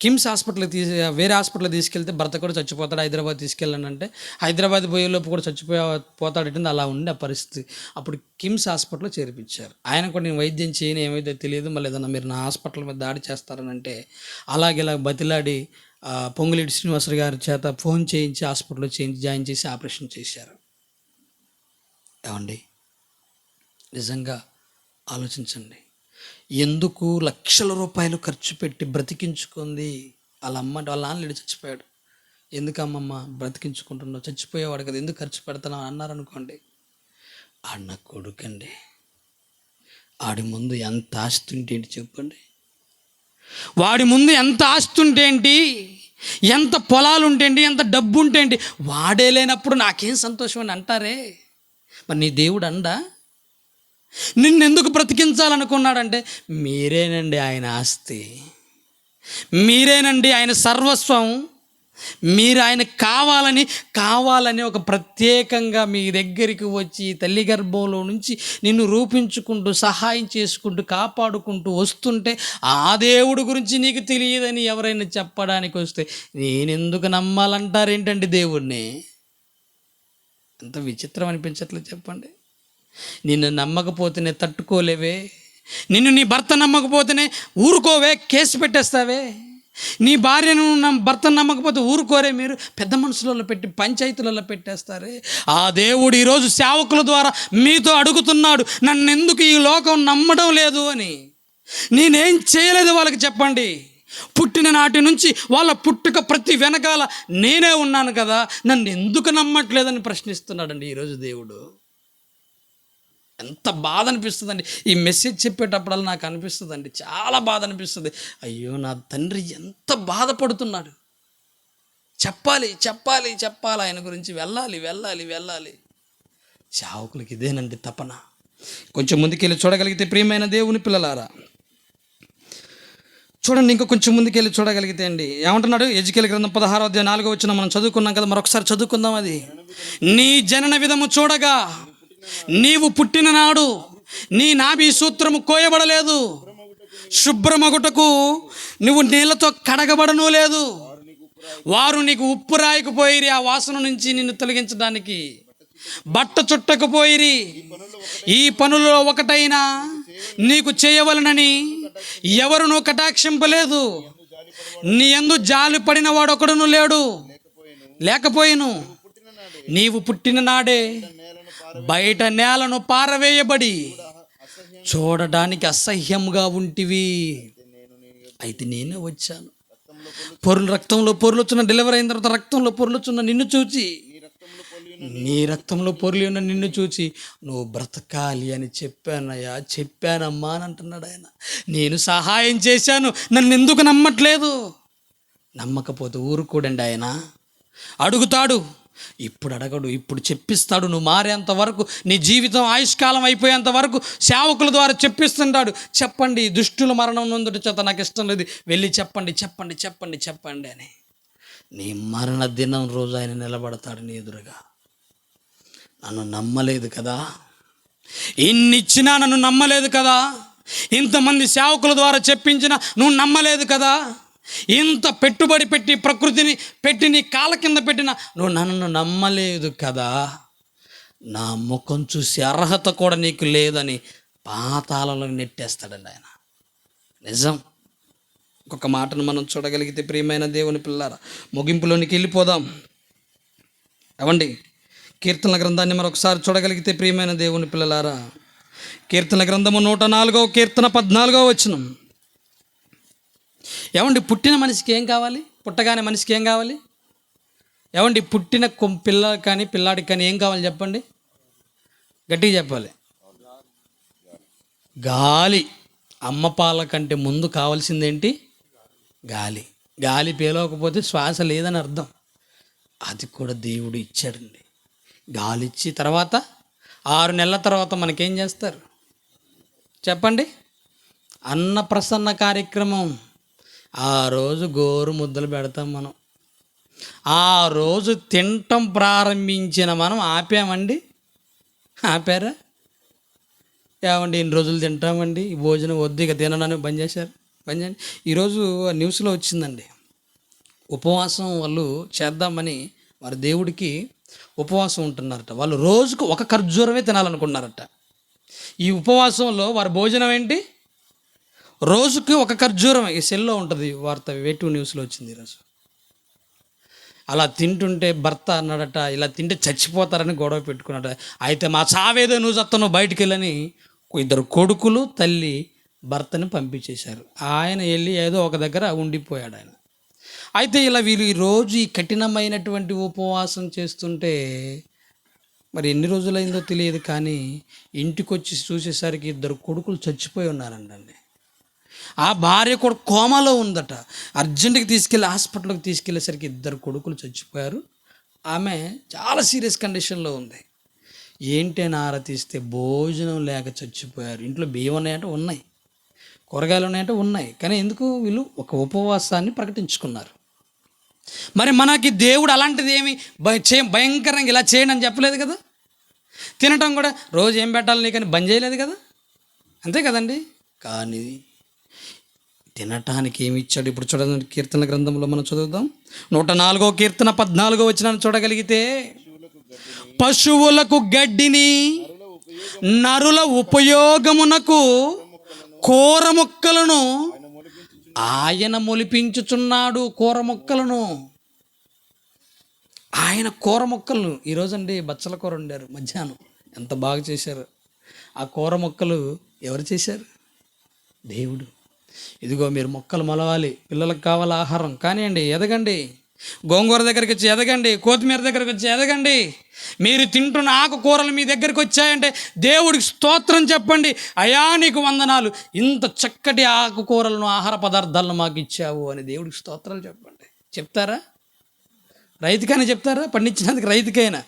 కిమ్స్ హాస్పిటల్కి వేరే హాస్పిటల్కి తీసుకెళ్తే భర్త కూడా చచ్చిపోతాడు. హైదరాబాద్ తీసుకెళ్ళానంటే హైదరాబాద్ పోయేలోపు కూడా పోతాడంటే అలా ఉండే ఆ పరిస్థితి. అప్పుడు కిమ్స్ హాస్పిటల్లో చేర్పించారు. ఆయన కూడా నేను వైద్యం చేయని ఏమైతే తెలియదు, మళ్ళీ ఏదన్నా మీరు నా హాస్పిటల్ మీద దాడి చేస్తారని అంటే ఇలా బతిలాడి పొంగులేటి శ్రీనివాసరావు గారి చేత ఫోన్ చేయించి హాస్పిటల్లో జాయిన్ చేసి ఆపరేషన్ చేశారు. ఏమండి నిజంగా ఆలోచించండి, ఎందుకు లక్షల రూపాయలు ఖర్చు పెట్టి బ్రతికించుకుంది వాళ్ళ నాన్న చచ్చిపోయాడు. ఎందుకు అమ్మమ్మ బ్రతికించుకుంటున్నావు? చచ్చిపోయేవాడు కదా, ఎందుకు ఖర్చు పెడతావు అన్నారనుకోండి. ఆడ కొడుకండి, ఆడి ముందు ఎంత ఆస్తి ఉంటే ఏంటి చెప్పండి? వాడి ముందు ఎంత ఆస్తి ఉంటే ఏంటి, ఎంత పొలాలు ఉంటేంటి, ఎంత డబ్బు ఉంటేంటి, వాడే లేనప్పుడు నాకేం సంతోషం అని అంటారే. మరి నీ దేవుడు అండా? నిన్నెందుకు బ్రతికించాలనుకున్నాడంటే మీరేనండి ఆయన ఆస్తి, మీరేనండి ఆయన సర్వస్వం. మీరు ఆయన కావాలని ఒక ప్రత్యేకంగా మీ దగ్గరికి వచ్చి తల్లి గర్భంలో నుంచి నిన్ను రూపించుకుంటూ సహాయం చేసుకుంటూ కాపాడుకుంటూ వస్తుంటే ఆ దేవుడు గురించి నీకు తెలియదని ఎవరైనా చెప్పడానికి వస్తే నేనెందుకు నమ్మాలంటారేంటండి దేవుణ్ణి? ఎంత విచిత్రం అనిపించట్లేదు చెప్పండి. నిన్ను నమ్మకపోతేనే తట్టుకోలేవే, నీ భర్త నమ్మకపోతేనే ఊరుకోవే, కేసు పెట్టేస్తావే. నీ భార్యను భర్తను నమ్మకపోతే ఊరుకోరే, మీరు పెద్ద మనుషులలో పెట్టి పంచాయతీలలో పెట్టేస్తారే. ఆ దేవుడు ఈరోజు సేవకుల ద్వారా మీతో అడుగుతున్నాడు, నన్ను ఎందుకు ఈ లోకం నమ్మడం లేదు అని. నేనేం చేయలేదు వాళ్ళకి చెప్పండి. పుట్టిన నాటి నుంచి వాళ్ళ పుట్టుక ప్రతి వెనకాల నేనే ఉన్నాను కదా, నన్ను ఎందుకు నమ్మట్లేదని ప్రశ్నిస్తున్నాడండి ఈరోజు దేవుడు. ఎంత బాధ అనిపిస్తుందండి ఈ మెసేజ్ చెప్పేటప్పుడల్లా నాకు అనిపిస్తుందండి, చాలా బాధ అనిపిస్తుంది. అయ్యో నా తండ్రి ఎంత బాధపడుతున్నాడు. చెప్పాలి చెప్పాలి చెప్పాలి, ఆయన గురించి వెళ్ళాలి వెళ్ళాలి వెళ్ళాలి. సేవకులకి ఇదేనండి తపన. కొంచెం ముందుకెళ్ళి చూడగలిగితే ప్రియమైన దేవుని పిల్లలారా, చూడండి, ఇంకా కొంచెం ముందుకెళ్ళి చూడగలిగితే అండి ఏమంటున్నాడు? ఎజికేలు గ్రంథం 16:4 మనం చదువుకున్నాం కదా, మరొకసారి చదువుకుందాం. అది నీ జనన విధము చూడగా నీవు పుట్టిన నాడు నీ నాభి సూత్రము కోయబడలేదు, శుభ్రమగుటకు నువ్వు నీళ్లతో కడగబడను లేదు. వారు నీకు ఉప్పు రాయకపోయిరి, ఆ వాసన నుంచి నిన్ను తొలగించడానికి బట్ట చుట్టకపోయిరి. ఈ పనులలో ఒకటైనా నీకు చేయవలనని ఎవరునూ కటాక్షింపలేదు. నీ యందు జాలి పడిన వాడు ఒకడును లేకపోయిను. నీవు పుట్టిన నాడే బయట నేలను పారవేయబడి చూడడానికి అసహ్యంగా ఉంటివి. అయితే నేనే వచ్చాను, రక్తంలో పొర్లుచున్న, డెలివరీ అయిన తర్వాత రక్తంలో పొర్లుచున్న నిన్ను చూచి, నీ రక్తంలో పొర్లి ఉన్న నిన్ను చూచి నువ్వు బ్రతకాలి అని చెప్పానమ్మా అని అంటున్నాడు ఆయన. నేను సహాయం చేశాను, నన్ను ఎందుకు నమ్మట్లేదు? నమ్మకపోతే ఊరుకోడండి ఆయన. అడుగుతాడు, ఇప్పుడు అడగడు, ఇప్పుడు చెప్పిస్తాడు. నువ్వు మారేంత వరకు, నీ జీవితం ఆయుష్కాలం అయిపోయేంత వరకు సేవకుల ద్వారా చెప్పిస్తుంటాడు. చెప్పండి, దుష్టుల మరణం నొందుట చేత నాకు ఇష్టం లేదు, వెళ్ళి చెప్పండి చెప్పండి చెప్పండి చెప్పండి అని. నీ మరణ దినం రోజు ఆయన నిలబడతాడు నీ ఎదురుగా. నన్ను నమ్మలేదు కదా, ఇన్నిచ్చినా నన్ను నమ్మలేదు కదా, ఇంతమంది సేవకుల ద్వారా చెప్పించినా నువ్వు నమ్మలేదు కదా, ఇంత పెట్టుబడి పెట్టి ప్రకృతిని పెట్టి నీ కాళ్ళ కింద పెట్టిన నువ్వు నన్ను నమ్మలేదు కదా, నా ముఖం చూసి అర్హత కూడా నీకు లేదని పాతాళంలో నెట్టేస్తాడండి ఆయన. నిజం. ఇంకొక మాటను మనం చూడగలిగితే ప్రియమైన దేవుని పిల్లారా, ముగింపులోనికి వెళ్ళిపోదాం. అవండి, కీర్తనల గ్రంథాన్ని మరొకసారి చూడగలిగితే ప్రియమైన దేవుని పిల్లలారా, కీర్తనల గ్రంథము 104వ కీర్తన 14వ వచనం. ఏమండి, పుట్టిన మనిషికి ఏం కావాలి? పుట్టగానే మనిషికి ఏం కావాలి? ఏమండి, పుట్టిన పిల్లకి కానీ పిల్లాడికి కానీ ఏం కావాలి చెప్పండి? గట్టిగా చెప్పాలి. గాలి. అమ్మ పాల కంటే ముందు కావాల్సిందేంటి? గాలి. గాలి పీలవకపోతే శ్వాస లేదని అర్థం. అది కూడా దేవుడు ఇచ్చాడండి. గాలి ఇచ్చి తర్వాత 6 నెలల తర్వాత మనకేం చేస్తారు చెప్పండి? అన్నప్రసన్న కార్యక్రమం. ఆ రోజు గోరు ముద్దలు పెడతాం మనం. ఆ రోజు తినటం ప్రారంభించిన మనం ఆపామండి? ఆపారా? ఏమండి, ఇన్ని రోజులు తింటామండి, ఈ భోజనం వద్దు ఇక తినడానికి బంద్ చేశారు. బంద్ చేయండి. ఈరోజు న్యూస్లో వచ్చిందండి, ఉపవాసం వాళ్ళు చేద్దామని వారి దేవుడికి ఉపవాసం ఉంటున్నారట. వాళ్ళు రోజుకు ఒక ఖర్జూరమే తినాలనుకున్నారట. ఈ ఉపవాసంలో వారి భోజనం ఏంటి? రోజుకి ఒక ఖర్జూరం. ఈ సెల్లో ఉంటుంది వార్త, వేటూ న్యూస్లో వచ్చింది ఈరోజు. అలా తింటుంటే భర్త అన్నాడట, ఇలా తింటే చచ్చిపోతారని గొడవ పెట్టుకున్నాడట. అయితే మా చావేదో నువ్వు చత్తను బయటికి వెళ్ళని 2 కొడుకులు తల్లి భర్తని పంపించేశారు. ఆయన వెళ్ళి ఏదో ఒక దగ్గర ఉండిపోయాడు ఆయన. అయితే ఇలా వీళ్ళు ఈరోజు ఈ కఠినమైనటువంటి ఉపవాసం చేస్తుంటే మరి ఎన్ని రోజులైందో తెలియదు, కానీ ఇంటికి వచ్చి చూసేసరికి 2 కొడుకులు చచ్చిపోయి ఉన్నారండి. ఆ భార్య కూడా కోమాలో ఉందట. అర్జెంటుగా తీసుకెళ్ళి హాస్పిటల్కి తీసుకెళ్ళేసరికి 2 కొడుకులు చచ్చిపోయారు. ఆమె చాలా సీరియస్ కండిషన్లో ఉంది. ఏంటి అని ఆరా తీస్తే భోజనం లేక చచ్చిపోయారు. ఇంట్లో బియ్యం ఉన్నాయంటే ఉన్నాయి, కూరగాయలు ఉన్నాయంటే ఉన్నాయి, కానీ ఎందుకు వీళ్ళు ఒక ఉపవాసాన్ని ప్రకటించుకున్నారు. మరి మనకి దేవుడు అలాంటిది ఏమి భయంకరంగా ఇలా చేయండి అని చెప్పలేదు కదా. తినటం కూడా రోజు ఏం పెట్టాలి నీకని బంద్ చేయలేదు కదా, అంతే కదండి. కానీ తినటానికి ఏమి ఇచ్చాడు? ఇప్పుడు చూడండి, కీర్తన గ్రంథంలో మనం చదువుదాం. 104వ కీర్తన 14వ వచనాన్ని చూడగలిగితే, పశువులకు గడ్డిని నరుల ఉపయోగమునకు కూర మొక్కలను ఆయన మొలిపించుచున్నాడు. కూర మొక్కలను ఆయన కూర మొక్కలను ఈరోజండి బచ్చల కూర వండారు మధ్యాహ్నం, ఎంత బాగా చేశారు. ఆ కూర మొక్కలు ఎవరు చేశారు? దేవుడు. ఇదిగో మీరు మొక్కలు మొలవాలి, పిల్లలకు కావాలి ఆహారం కానివ్వండి, ఎదగండి. గోంగూర దగ్గరికి వచ్చి ఎదగండి, కొత్తిమీర దగ్గరికి వచ్చి ఎదగండి. మీరు తింటున్న ఆకుకూరలు మీ దగ్గరికి వచ్చాయంటే దేవుడికి స్తోత్రం చెప్పండి. అయా నీకు వందనాలు, ఇంత చక్కటి ఆకుకూరలను ఆహార పదార్థాలను మాకు ఇచ్చావు అని దేవుడికి స్తోత్రాలు చెప్పండి. చెప్తారా? రైతుకైనా చెప్తారా? పండించినందుకు రైతుకైనా.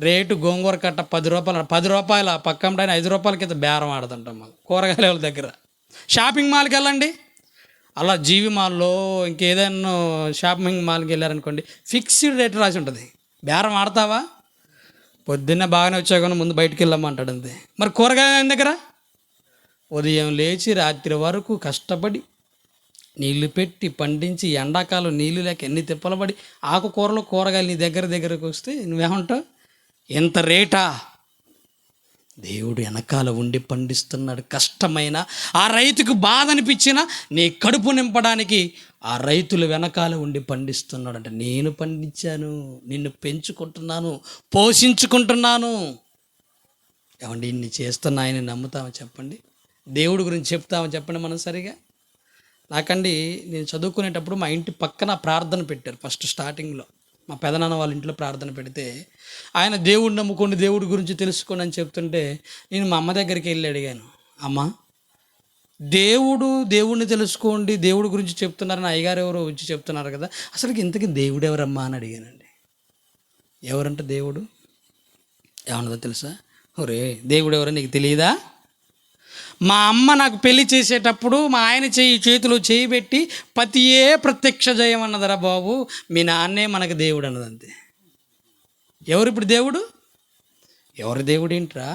రేటు గోంగూర కట్ట 10 రూపాయల పక్కంటే 5 రూపాయల కింద బేరం ఆడుతుంటాం మాకు కూరగాయల వాళ్ళ దగ్గర. షాపింగ్ మాల్కి వెళ్ళండి, అలా జీవి మాల్లో ఇంకేదైనా షాపింగ్ మాల్కి వెళ్ళారనుకోండి, ఫిక్స్డ్ రేట్ రాసి ఉంటుంది. బేరం ఆడతావా? పొద్దున్నే బాగానే వచ్చావు కానీ ముందు బయటికి వెళ్ళమంటాడు అంతే. మరి కూరగాయల దగ్గర ఉదయం లేచి రాత్రి వరకు కష్టపడి నీళ్లు పెట్టి పండించి ఎండాకాలం నీళ్ళు లేక ఎన్ని తిప్పలబడి ఆకుకూరలు కూరగాయలు నీ దగ్గరకు వస్తే నువ్వేమంటావు? ఎంత రేటా? దేవుడు వెనకాల ఉండి పండిస్తున్నాడు. కష్టమైన ఆ రైతుకు బాధ అనిపించినా నీ కడుపు నింపడానికి ఆ రైతులు వెనకాల ఉండి పండిస్తున్నాడు. అంటే నేను పండించాను, నిన్ను పెంచుకుంటున్నాను, పోషించుకుంటున్నాను. ఏమండి, ఇన్ని చేస్తున్నా ఆయన నమ్ముతామా చెప్పండి? దేవుడి గురించి చెప్తామని చెప్పండి మనం సరిగా? నాకండి నేను చదువుకునేటప్పుడు మా ఇంటి పక్కన ప్రార్థన పెట్టారు. ఫస్ట్ స్టార్టింగ్లో మా పెదనాన్న వాళ్ళ ఇంట్లో ప్రార్థన పెడితే ఆయన దేవుడిని నమ్ముకోండి, దేవుడి గురించి తెలుసుకోండి అని చెప్తుంటే నేను మా అమ్మ దగ్గరికి వెళ్ళి అడిగాను, అమ్మ దేవుడిని తెలుసుకోండి, దేవుడి గురించి చెప్తున్నారని అయ్యగారు ఎవరో వచ్చి చెప్తున్నారు కదా, అసలు ఇంతకీ దేవుడు ఎవరమ్మా అని అడిగానండి. ఎవరంటే దేవుడు ఏమన్నదో తెలుసా? ఒరే దేవుడు ఎవరో నీకు తెలియదా? మా అమ్మ నాకు పెళ్లి చేసేటప్పుడు మా ఆయన చేతిలో చేయి పెట్టి పతియే ప్రత్యక్ష జయం అన్నదరా బాబు, మీ నాన్నే మనకు దేవుడు అన్నదంతే. ఎవరు ఇప్పుడు దేవుడు? ఎవరి దేవుడు ఏంట్రా?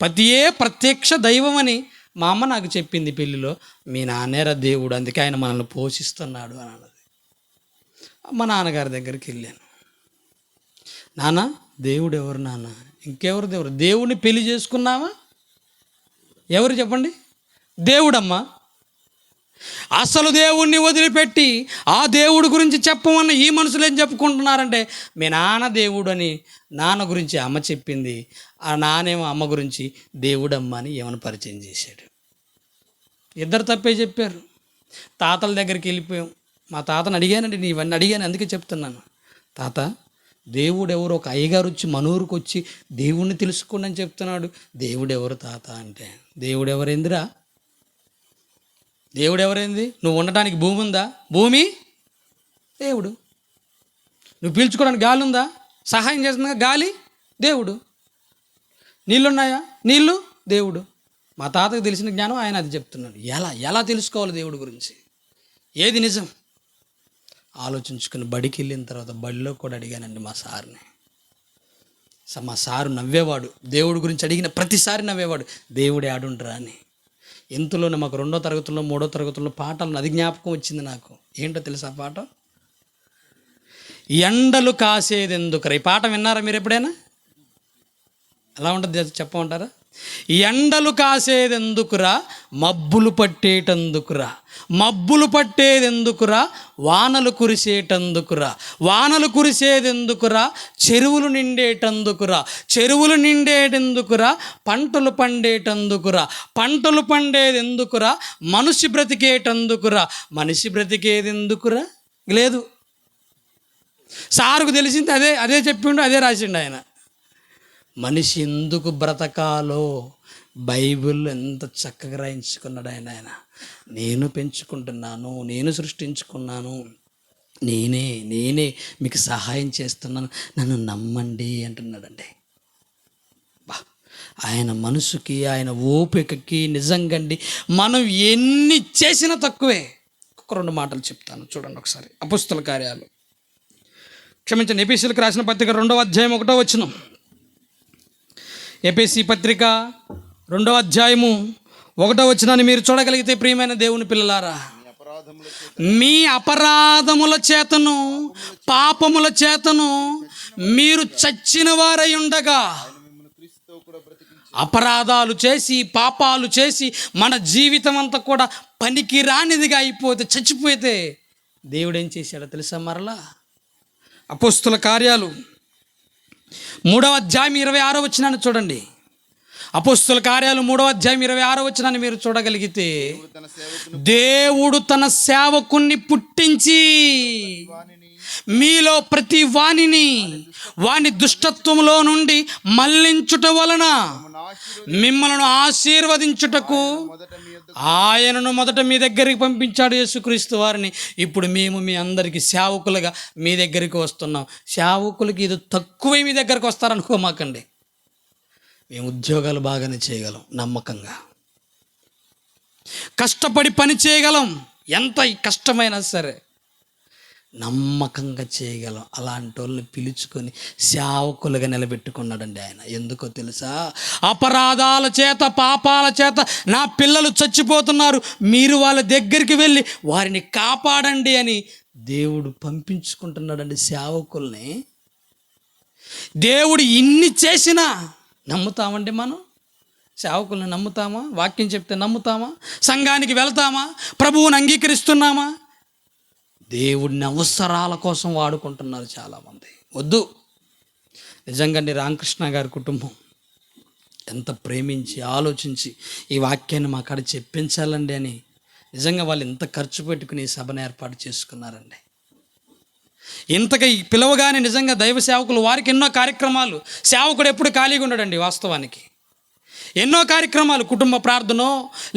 పతియే ప్రత్యక్ష దైవం అని మా అమ్మ నాకు చెప్పింది పెళ్ళిలో. మీ నాన్నేరా దేవుడు, అందుకే ఆయన మనల్ని పోషిస్తున్నాడు అని అన్నది. మా నాన్నగారి దగ్గరికి వెళ్ళాను. నాన్న దేవుడు ఎవరు నాన్న? ఇంకెవరు దేవుడు? దేవుడిని పెళ్లి చేసుకున్నావా? ఎవరు చెప్పండి? దేవుడమ్మా. అసలు దేవుణ్ణి వదిలిపెట్టి ఆ దేవుడి గురించి చెప్పమన్న ఈ మనుషులు ఏం చెప్పుకుంటున్నారంటే మీ నాన్న దేవుడు అని నాన్న గురించి అమ్మ చెప్పింది, ఆ నాన్నేమో అమ్మ గురించి దేవుడమ్మ అని ఏమైనా పరిచయం చేశాడు. ఇద్దరు తప్పే చెప్పారు. తాతల దగ్గరికి వెళ్ళిపోయాం. మా తాతను అడిగానండి, నేను ఇవన్నీ అడిగాను, అందుకే చెప్తున్నాను. తాత దేవుడు ఎవరు? ఒక అయ్యగారు వచ్చి మనూరుకు వచ్చి దేవుణ్ణి తెలుసుకోండి అని చెప్తున్నాడు. దేవుడు ఎవరు తాత అంటే, దేవుడు ఎవరైందిరా? దేవుడు ఎవరైంది? నువ్వు ఉండటానికి భూమి ఉందా? భూమి దేవుడు. నువ్వు పీల్చుకోవడానికి గాలి ఉందా? సహాయం చేస్తుందా గాలి? దేవుడు. నీళ్ళున్నాయా? నీళ్ళు దేవుడు. మా తాతకు తెలిసిన జ్ఞానం ఆయన అది చెప్తున్నాడు. ఎలా తెలుసుకోవాలి దేవుడి గురించి? ఏది నిజం? ఆలోచించుకుని బడికి వెళ్ళిన తర్వాత బడిలో కూడా అడిగానండి మా సార్ని. మా సారు నవ్వేవాడు, దేవుడి గురించి అడిగిన ప్రతిసారి నవ్వేవాడు, దేవుడు ఆడుండ్రా అని. ఎంతలోనే మాకు 2వ తరగతుల్లో 3వ తరగతుల్లో పాటలు అది జ్ఞాపకం వచ్చింది నాకు. ఏంటో తెలుసా పాట? ఎండలు కాసేదెందుకురా. ఈ పాట విన్నారా మీరు ఎప్పుడైనా? ఎలా ఉంటుంది చెప్పమంటారా? ఎండలు కాసేదెందుకురా, మబ్బులు పట్టేటందుకురా, మబ్బులు పట్టేదెందుకురా, వానలు కురిసేటందుకురా, వానలు కురిసేదెందుకురా, చెరువులు నిండేటందుకురా, చెరువులు నిండేటందుకురా, పంటలు పండేటందుకురా, పంటలు పండేదెందుకురా, మనిషి బ్రతికేటందుకురా, మనిషి బ్రతికేదెందుకురా. లేదు, సారుకు తెలిసింది అదే చెప్పిండు, అదే రాసిండు ఆయన. మనిషి ఎందుకు బ్రతకాలో బైబిల్ ఎంత చక్కగా రాయించుకున్నాడు ఆయన. నేను పెంచుకుంటున్నాను, నేను సృష్టించుకున్నాను, నేనే మీకు సహాయం చేస్తున్నాను, నన్ను నమ్మండి అంటున్నాడండి. ఆయన మనసుకి, ఆయన ఓపికకి నిజంగండి మనం ఎన్ని చేసినా తక్కువే. ఒక 2 మాటలు చెప్తాను చూడండి ఒకసారి. అపొస్తలుల కార్యాలు, క్షమించండి, ఎఫెసీయులకు రాసిన పత్రిక 2వ అధ్యాయం 1వ వచనం. ఎఫెసీ పత్రిక 2వ అధ్యాయము 1వ వచనాన్ని మీరు చూడగలిగితే, ప్రియమైన దేవుని పిల్లలారా, మీ అపరాధముల చేతను పాపముల చేతను మీరు చచ్చిన వారై ఉండగా, అపరాధాలు చేసి పాపాలు చేసి మన జీవితం అంతా కూడా పనికి రానిదిగా అయిపోతే, చచ్చిపోతే దేవుడు ఏం చేశాడో తెలుసా? మరలా అపొస్తలుల కార్యాలు 3వ అధ్యాయం 26వ వచనాన్ని చూడండి. అపోస్తుల కార్యాలు 3:26 మీరు చూడగలిగితే, దేవుడు తన సేవకుణ్ణి పుట్టించి మీలో ప్రతి వాని దుష్టత్వములో నుండి మళ్లించుట వలన మిమ్మల్ని ఆశీర్వదించుటకు ఆయనను మొదట మీ దగ్గరికి పంపించాడు యేసుక్రీస్తు వారిని. ఇప్పుడు మేము మీ అందరికీ సేవకులుగా మీ దగ్గరికి వస్తున్నాం. సేవకులకి ఇది తక్కువే మీ దగ్గరికి వస్తారనుకోమాకండి. మేము ఉద్యోగాలు బాగానే చేయగలం, నమ్మకంగా కష్టపడి పని చేయగలం, ఎంత కష్టమైనా సరే నమ్మకంగా చేయగలం. అలాంటి వాళ్ళని పిలుచుకొని సేవకులుగా నిలబెట్టుకున్నాడండి ఆయన. ఎందుకో తెలుసా? అపరాధాల చేత, పాపాల చేత నా పిల్లలు చచ్చిపోతున్నారు, మీరు వాళ్ళ దగ్గరికి వెళ్ళి వారిని కాపాడండి అని దేవుడు పంపించుకుంటున్నాడండి సేవకుల్ని. దేవుడు ఇన్ని చేసినా నమ్ముతామండి మనం? సేవకుల్ని నమ్ముతామా? వాక్యం చెప్తే నమ్ముతామా? సంఘానికి వెళ్తామా? ప్రభువుని అంగీకరిస్తున్నామా? దేవుడిని అవసరాల కోసం వాడుకుంటున్నారు చాలామంది. వద్దు. నిజంగా రామకృష్ణ గారి కుటుంబం ఎంత ప్రేమించి ఆలోచించి ఈ వాక్యాన్ని మా కాడ చెప్పించాలండి అని నిజంగా వాళ్ళు ఎంత ఖర్చు పెట్టుకుని ఈ సభను ఏర్పాటు చేసుకున్నారండి. ఇంతగా ఈ పిలవగానే నిజంగా దైవ సేవకులు వారికి ఎన్నో కార్యక్రమాలు, సేవకుడు ఎప్పుడు ఖాళీగా ఉండడండి. వాస్తవానికి ఎన్నో కార్యక్రమాలు, కుటుంబ ప్రార్థనో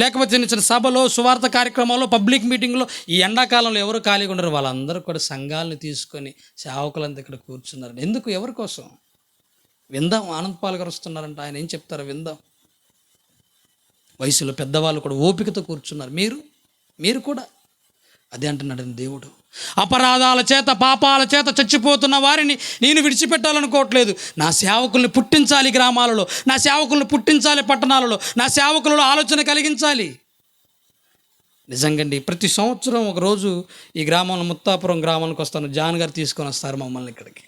లేకపోతే చిన్న చిన్న సభలో, సువార్త కార్యక్రమాల్లో, పబ్లిక్ మీటింగ్లో. ఈ ఎండాకాలంలో ఎవరు ఖాళీగా ఉండరు. వాళ్ళందరూ కూడా సంఘాలను తీసుకొని సేవకులంతా ఇక్కడ కూర్చున్నారు. ఎందుకు? ఎవరి కోసం? విందాం. ఆనంద్ పాల్ గారు వస్తున్నారంట, ఆయన ఏం చెప్తారో విందాం. వయసులో పెద్దవాళ్ళు కూడా ఓపికతో కూర్చున్నారు. మీరు కూడా అదే అంటున్నాడండి దేవుడు. అపరాధాల చేత, పాపాల చేత చచ్చిపోతున్న వారిని నేను విడిచిపెట్టాలనుకోవట్లేదు. నా సేవకుల్ని పుట్టించాలి గ్రామాలలో, నా సేవకుల్ని పుట్టించాలి పట్టణాలలో, నా సేవకులలో ఆలోచన కలిగించాలి. నిజంగా ప్రతి సంవత్సరం ఒకరోజు ఈ గ్రామంలో, ముత్తాపురం గ్రామానికి వస్తాను. జాన్ గారు తీసుకొని వస్తారు మమ్మల్ని ఇక్కడికి.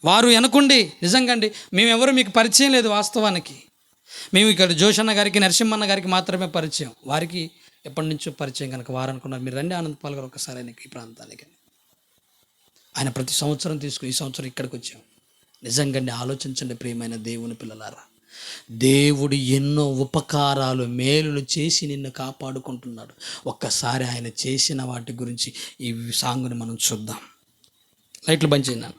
వారు అనుకోండి, నిజంగా మేమెవరు మీకు పరిచయం లేదు. వాస్తవానికి మేము ఇక్కడ జోషన్న గారికి, నరసింహన్న గారికి మాత్రమే పరిచయం. వారికి ఎప్పటి నుంచో పరిచయం కనుక వారు అనుకున్నారు, మీరు రండి ఆనంద్ పాల్ గారు ఒకసారి ఆయనకి ఈ ప్రాంతానికి. ఆయన ప్రతి సంవత్సరం తీసుకుని ఈ సంవత్సరం ఇక్కడికి వచ్చాం. నిజంగా ఆలోచించండి ప్రియమైన దేవుని పిల్లలారా. దేవుడు ఎన్నో ఉపకారాలు, మేలులు చేసి నిన్ను కాపాడుకుంటున్నాడు. ఒక్కసారి ఆయన చేసిన వాటి గురించి ఈ సాంగుని మనం చూద్దాం. లైట్లు బంద్ చేయండి.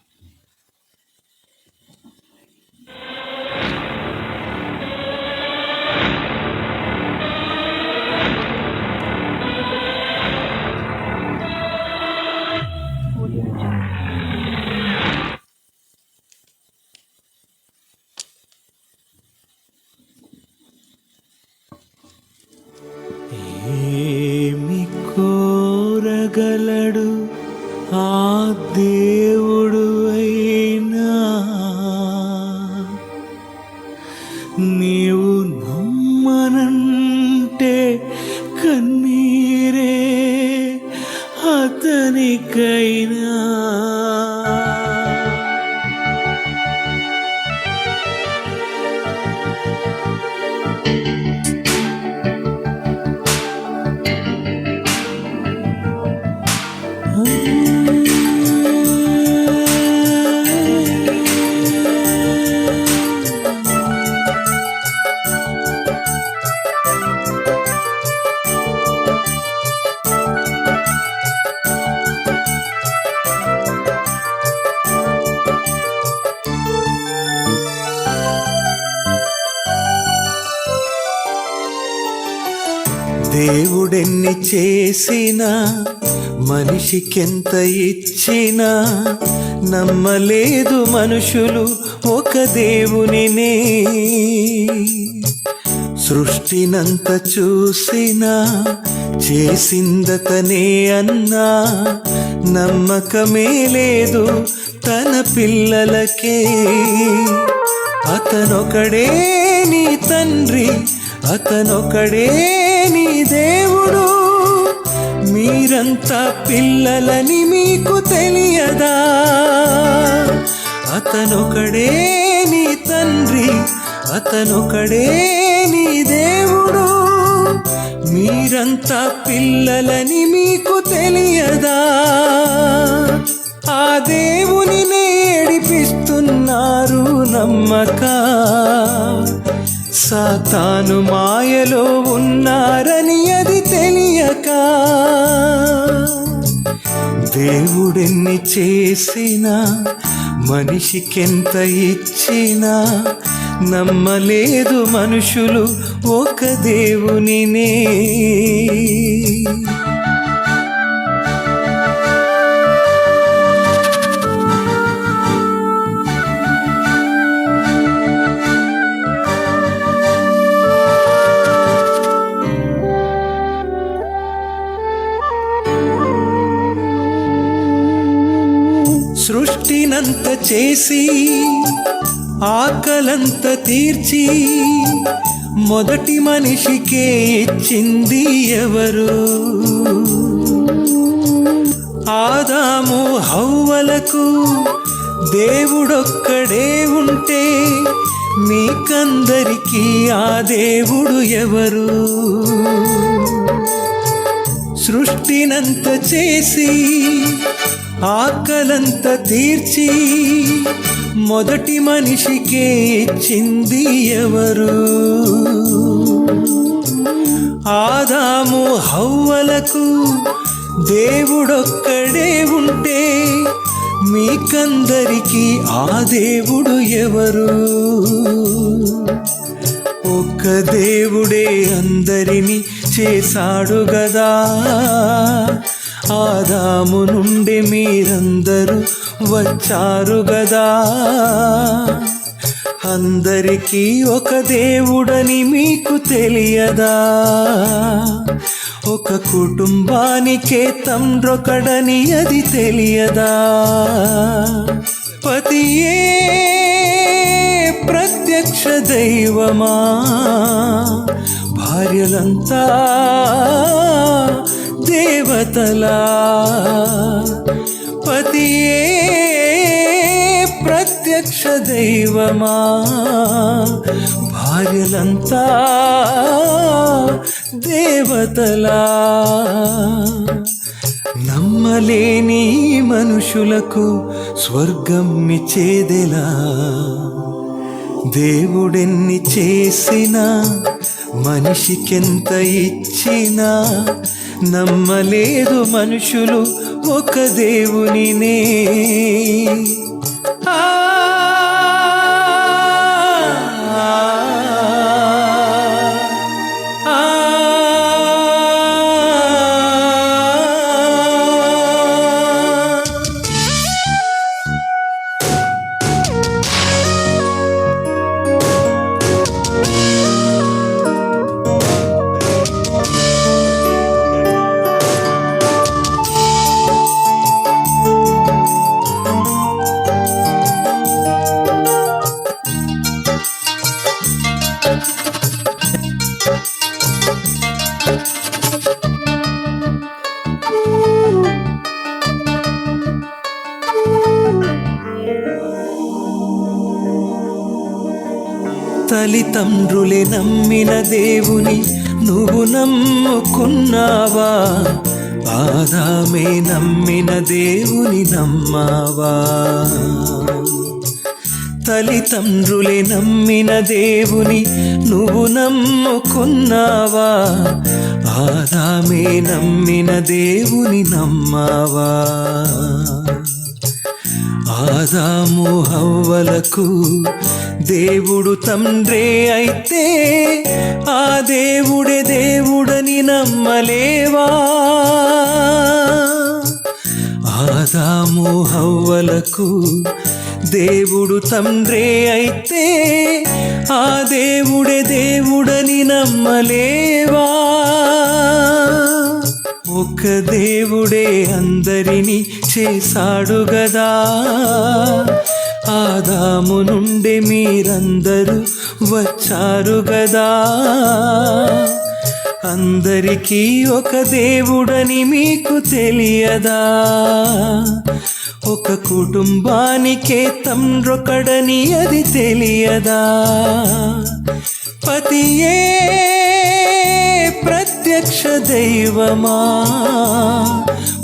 ఏమి కోరగలడు ఆ దేవుడు అయినా, నీవు నమ్మనంటే కన్నీరే అతనికైనా. దేవుడెన్ని చేసినా, మనిషికెంత ఇచ్చినా నమ్మలేదు మనుషులు ఒక దేవునినే. సృష్టినంత చూసినా చేసిందతనే అన్నా, నమ్మకమే లేదు తన పిల్లలకే. అతనొకడే నీ తండ్రి, అతనొకడే నీ దేవుడు. మీరంతా పిల్లలని మీకు తెలియదా? అతనొకడే నీ తండ్రి, అతనొకడే నీ దేవుడు. మీరంతా పిల్లలని మీకు తెలియదా? ఆ దేవుని ఏడిపిస్తున్నారు నమ్మక. సాతాను మాయలో ఉన్నారని అది తెలియక. దేవుడెన్ని చేసినా మనిషికెంత ఇచ్చినా నమ్మలేదు మనుషులు ఒక దేవునినే. సృష్టినంత చేసి ఆకలంత తీర్చి మొదటి మనిషికే ఇచ్చింది ఎవరు? ఆదాము హవ్వలకు దేవుడొక్కడే ఉంటే మీకందరికీ ఆ దేవుడు ఎవరు? సృష్టినంత చేసి ఆకలంత తీర్చి మొదటి మనిషికే ఇచ్చింది ఎవరు? ఆదాము హవ్వలకు దేవుడొక్కడే ఉంటే మీకందరికీ ఆ దేవుడు ఎవరు? ఒక్క దేవుడే అందరినీ చేశాడు గదా. ఆదాము నుండి మీరందరూ వచ్చారు గదా. అందరికీ ఒక దేవుడని మీకు తెలియదా? ఒక కుటుంబానికే తండ్రొకడని అది తెలియదా? పతియే ప్రత్యక్ష దైవమా, భార్యలంతా దేవతలా. పతియే ప్రత్యక్ష దైవమా, భార్యలంతా దేవతలా. నమ్మలేని మనుషులకు స్వర్గం ఇచ్చేదెలా? దేవుడెన్ని చేసినా మనిషికెంత ఇచ్చినా నమ్మలేదు మనుషులు ఒక దేవునినే. తల్లిదండ్రులే నమ్మిన దేవుని నువ్వు నమ్ముకున్నావా? ఆదామే నమ్మిన దేవుని నమ్మావా? తల్లిదండ్రులే నమ్మిన దేవుని నువ్వు నమ్ముకున్నావా? ఆదామే నమ్మిన దేవుని నమ్మావా? ఆదాము హవ్వలకు దేవుడు తండ్రే అయితే ఆ దేవుడే దేవుడని నమ్మలేవా? ఆదాము హవ్వలకు దేవుడు తండ్రే అయితే ఆ దేవుడే దేవుడని నమ్మలేవా? ఒక దేవుడే అందరినీ చేశాడు గదా. ఆదాము నుండి మీరందరూ వచ్చారు గదా. అందరికీ ఒక దేవుడని మీకు తెలియదా? ఒక కుటుంబానికే తండ్రొకడని అది తెలియదా? పతియే ప్రత్యక్ష దైవమా,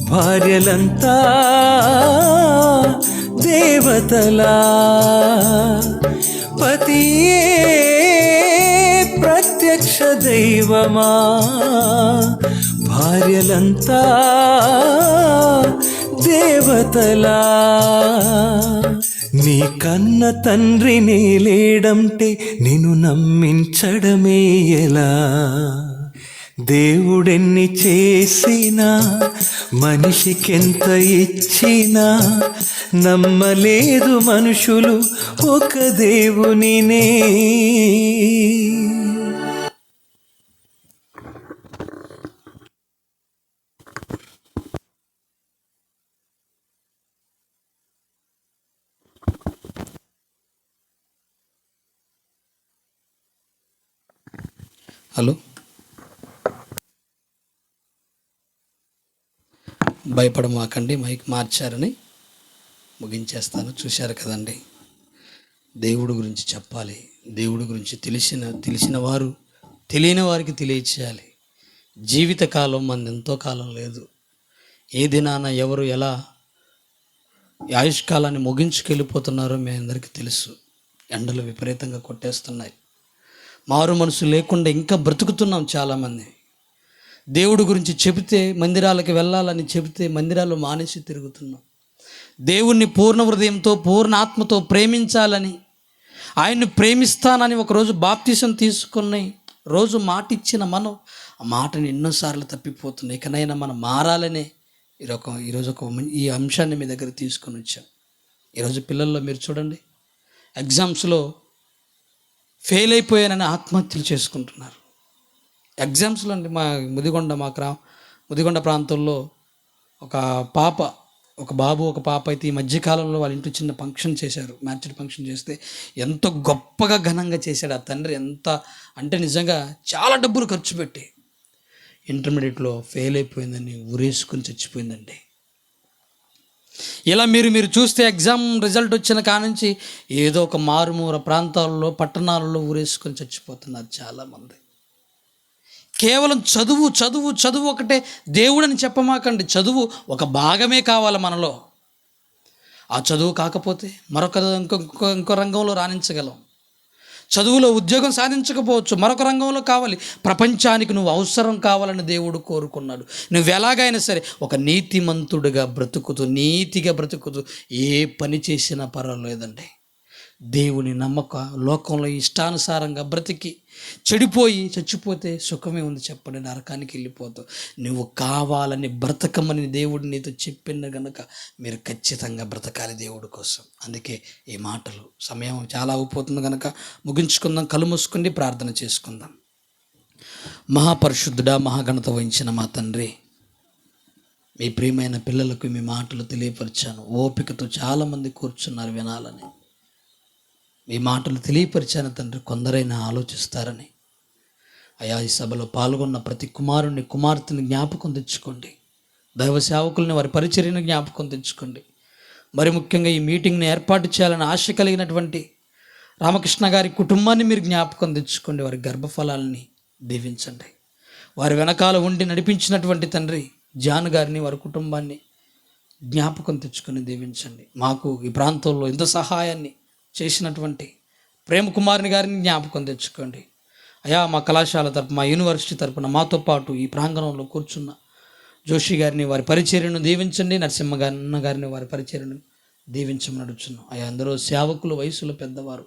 భార్యలంతా దేవతలా, పతియే ప్రత్యక్ష దైవమా. భార్యలంతా దేవతలా, నీ కన్న తండ్రినే లేడంటే నిన్ను నమ్మించడమే ఎలా. దేవుడెన్ని చేసినా మనిషికెంత ఇచ్చినా నమ్మలేదు మనుషులు ఒక దేవునినే. Hello, భయపడమాకండి, mic మార్చారని ముగించేస్తాను. చూశారు కదండి, దేవుడి గురించి చెప్పాలి, దేవుడి గురించి తెలిసిన వారు తెలియని వారికి తెలియచేయాలి. జీవితకాలం మనది ఎంతో కాలం లేదు. ఏ దినాన ఎవరు ఎలా ఆయుష్కాలాన్ని ముగించుకెళ్ళిపోతున్నారో మీ అందరికీ తెలుసు. ఎండలు విపరీతంగా కొట్టేస్తున్నాయి. మారు మనసు లేకుండా ఇంకా బ్రతుకుతున్నాం చాలామంది. దేవుడి గురించి చెబితే, మందిరాలకు వెళ్ళాలని చెబితే మందిరాలు మానేసి తిరుగుతున్నాం. దేవుణ్ణి పూర్ణ హృదయంతో పూర్ణ ఆత్మతో ప్రేమించాలని, ఆయన్ని ప్రేమిస్తానని ఒకరోజు బాప్తిసం తీసుకుని రోజు మాట ఇచ్చిన మనం ఆ మాటని ఎన్నోసార్లు తప్పిపోతున్నాయి. ఇకనైనా మనం మారాలనే ఈరోజు ఈ అంశాన్ని మీ దగ్గర తీసుకొని వచ్చాం. ఈరోజు పిల్లల్లో మీరు చూడండి, ఎగ్జామ్స్లో ఫెయిల్ అయిపోయానని ఆత్మహత్యలు చేసుకుంటున్నారు. ఎగ్జామ్స్లో అండి, మా ముదిగొండ ప్రాంతంలో ఒక బాబు ఒక పాప అయితే ఈ మధ్యకాలంలో వాళ్ళ ఇంటి చిన్న ఫంక్షన్ చేశారు. మ్యారేజ్ ఫంక్షన్ చేస్తే ఎంతో గొప్పగా ఘనంగా చేశాడు ఆ తండ్రి. ఎంత అంటే నిజంగా చాలా డబ్బులు ఖర్చు పెట్టి ఇంటర్మీడియట్లో ఫెయిల్ అయిపోయిందని ఊరేసుకుని చచ్చిపోయిందండి. ఇలా మీరు చూస్తే ఎగ్జామ్ రిజల్ట్ వచ్చిన కానుంచి ఏదో ఒక మారుమూల ప్రాంతాల్లో పట్టణాలలో ఊరేసుకొని చచ్చిపోతున్నారు చాలామంది. కేవలం చదువు ఒకటే దేవుడని చెప్పమాకండి. చదువు ఒక భాగమే కావాలి మనలో. ఆ చదువు కాకపోతే ఇంకో రంగంలో రాణించగలం. చదువులో ఉద్యోగం సాధించకపోవచ్చు, మరొక రంగంలో కావాలి. ప్రపంచానికి నువ్వు అవసరం కావాలని దేవుడు కోరుకున్నాడు. నువ్వు ఎలాగైనా సరే ఒక నీతిమంతుడిగా నీతిగా బ్రతుకుతూ ఏ పని చేసినా పర్వాలేదండి. దేవుని నమ్మక లోకంలో ఇష్టానుసారంగా బ్రతికి చెడిపోయి చచ్చిపోతే సుఖమే ఉంది చెప్పండి. నరకానికి వెళ్ళిపోతావు. నువ్వు కావాలని బ్రతకమని దేవుడు నీతో చెప్పిన కనుక మీరు ఖచ్చితంగా బ్రతకాలి దేవుడి కోసం. అందుకే ఈ మాటలు, సమయం చాలా అయిపోతుంది కనుక ముగించుకుందాం. కళ్ళు మూసుకుని ప్రార్థన చేసుకుందాం. మహాపరిశుద్ధుడా, మహాఘనత వహించిన మా తండ్రి, మీ ప్రియమైన పిల్లలకు మీ మాటలు తెలియపరిచాను. ఓపికతో చాలామంది కూర్చున్నారు వినాలని. మీ మాటలు తెలియపరిచాను తండ్రి. కొందరైనా ఆలోచిస్తారని అయా, ఈ సభలో పాల్గొన్న ప్రతి కుమారుని కుమార్తెని జ్ఞాపకం తెచ్చుకోండి. దైవ సేవకుల్ని వారి పరిచర్యను జ్ఞాపకం తెచ్చుకోండి. మరి ముఖ్యంగా ఈ మీటింగ్ని ఏర్పాటు చేయాలని ఆశ కలిగినటువంటి రామకృష్ణ గారి కుటుంబాన్ని మీరు జ్ఞాపకం తెచ్చుకోండి. వారి గర్భఫలాలని దీవించండి. వారి వెనకాల ఉండి నడిపించినటువంటి తండ్రి జాన్ గారిని, వారి కుటుంబాన్ని జ్ఞాపకం తెచ్చుకొని దీవించండి. మాకు ఈ ప్రాంతంలో ఎంత సహాయాన్ని చేసినటువంటి ప్రేమకుమారిని గారిని జ్ఞాపకం తెచ్చుకోండి. అయా, మా కళాశాల తరపున, మా యూనివర్సిటీ తరపున మాతో పాటు ఈ ప్రాంగణంలో కూర్చున్న జోషి గారిని, వారి పరిచర్యను దీవించండి. నరసింహ గారిని వారి పరిచర్యను దీవించమని అడుగుచున్నాం. అయా, అందరూ సేవకులు, వయసులో పెద్దవారు,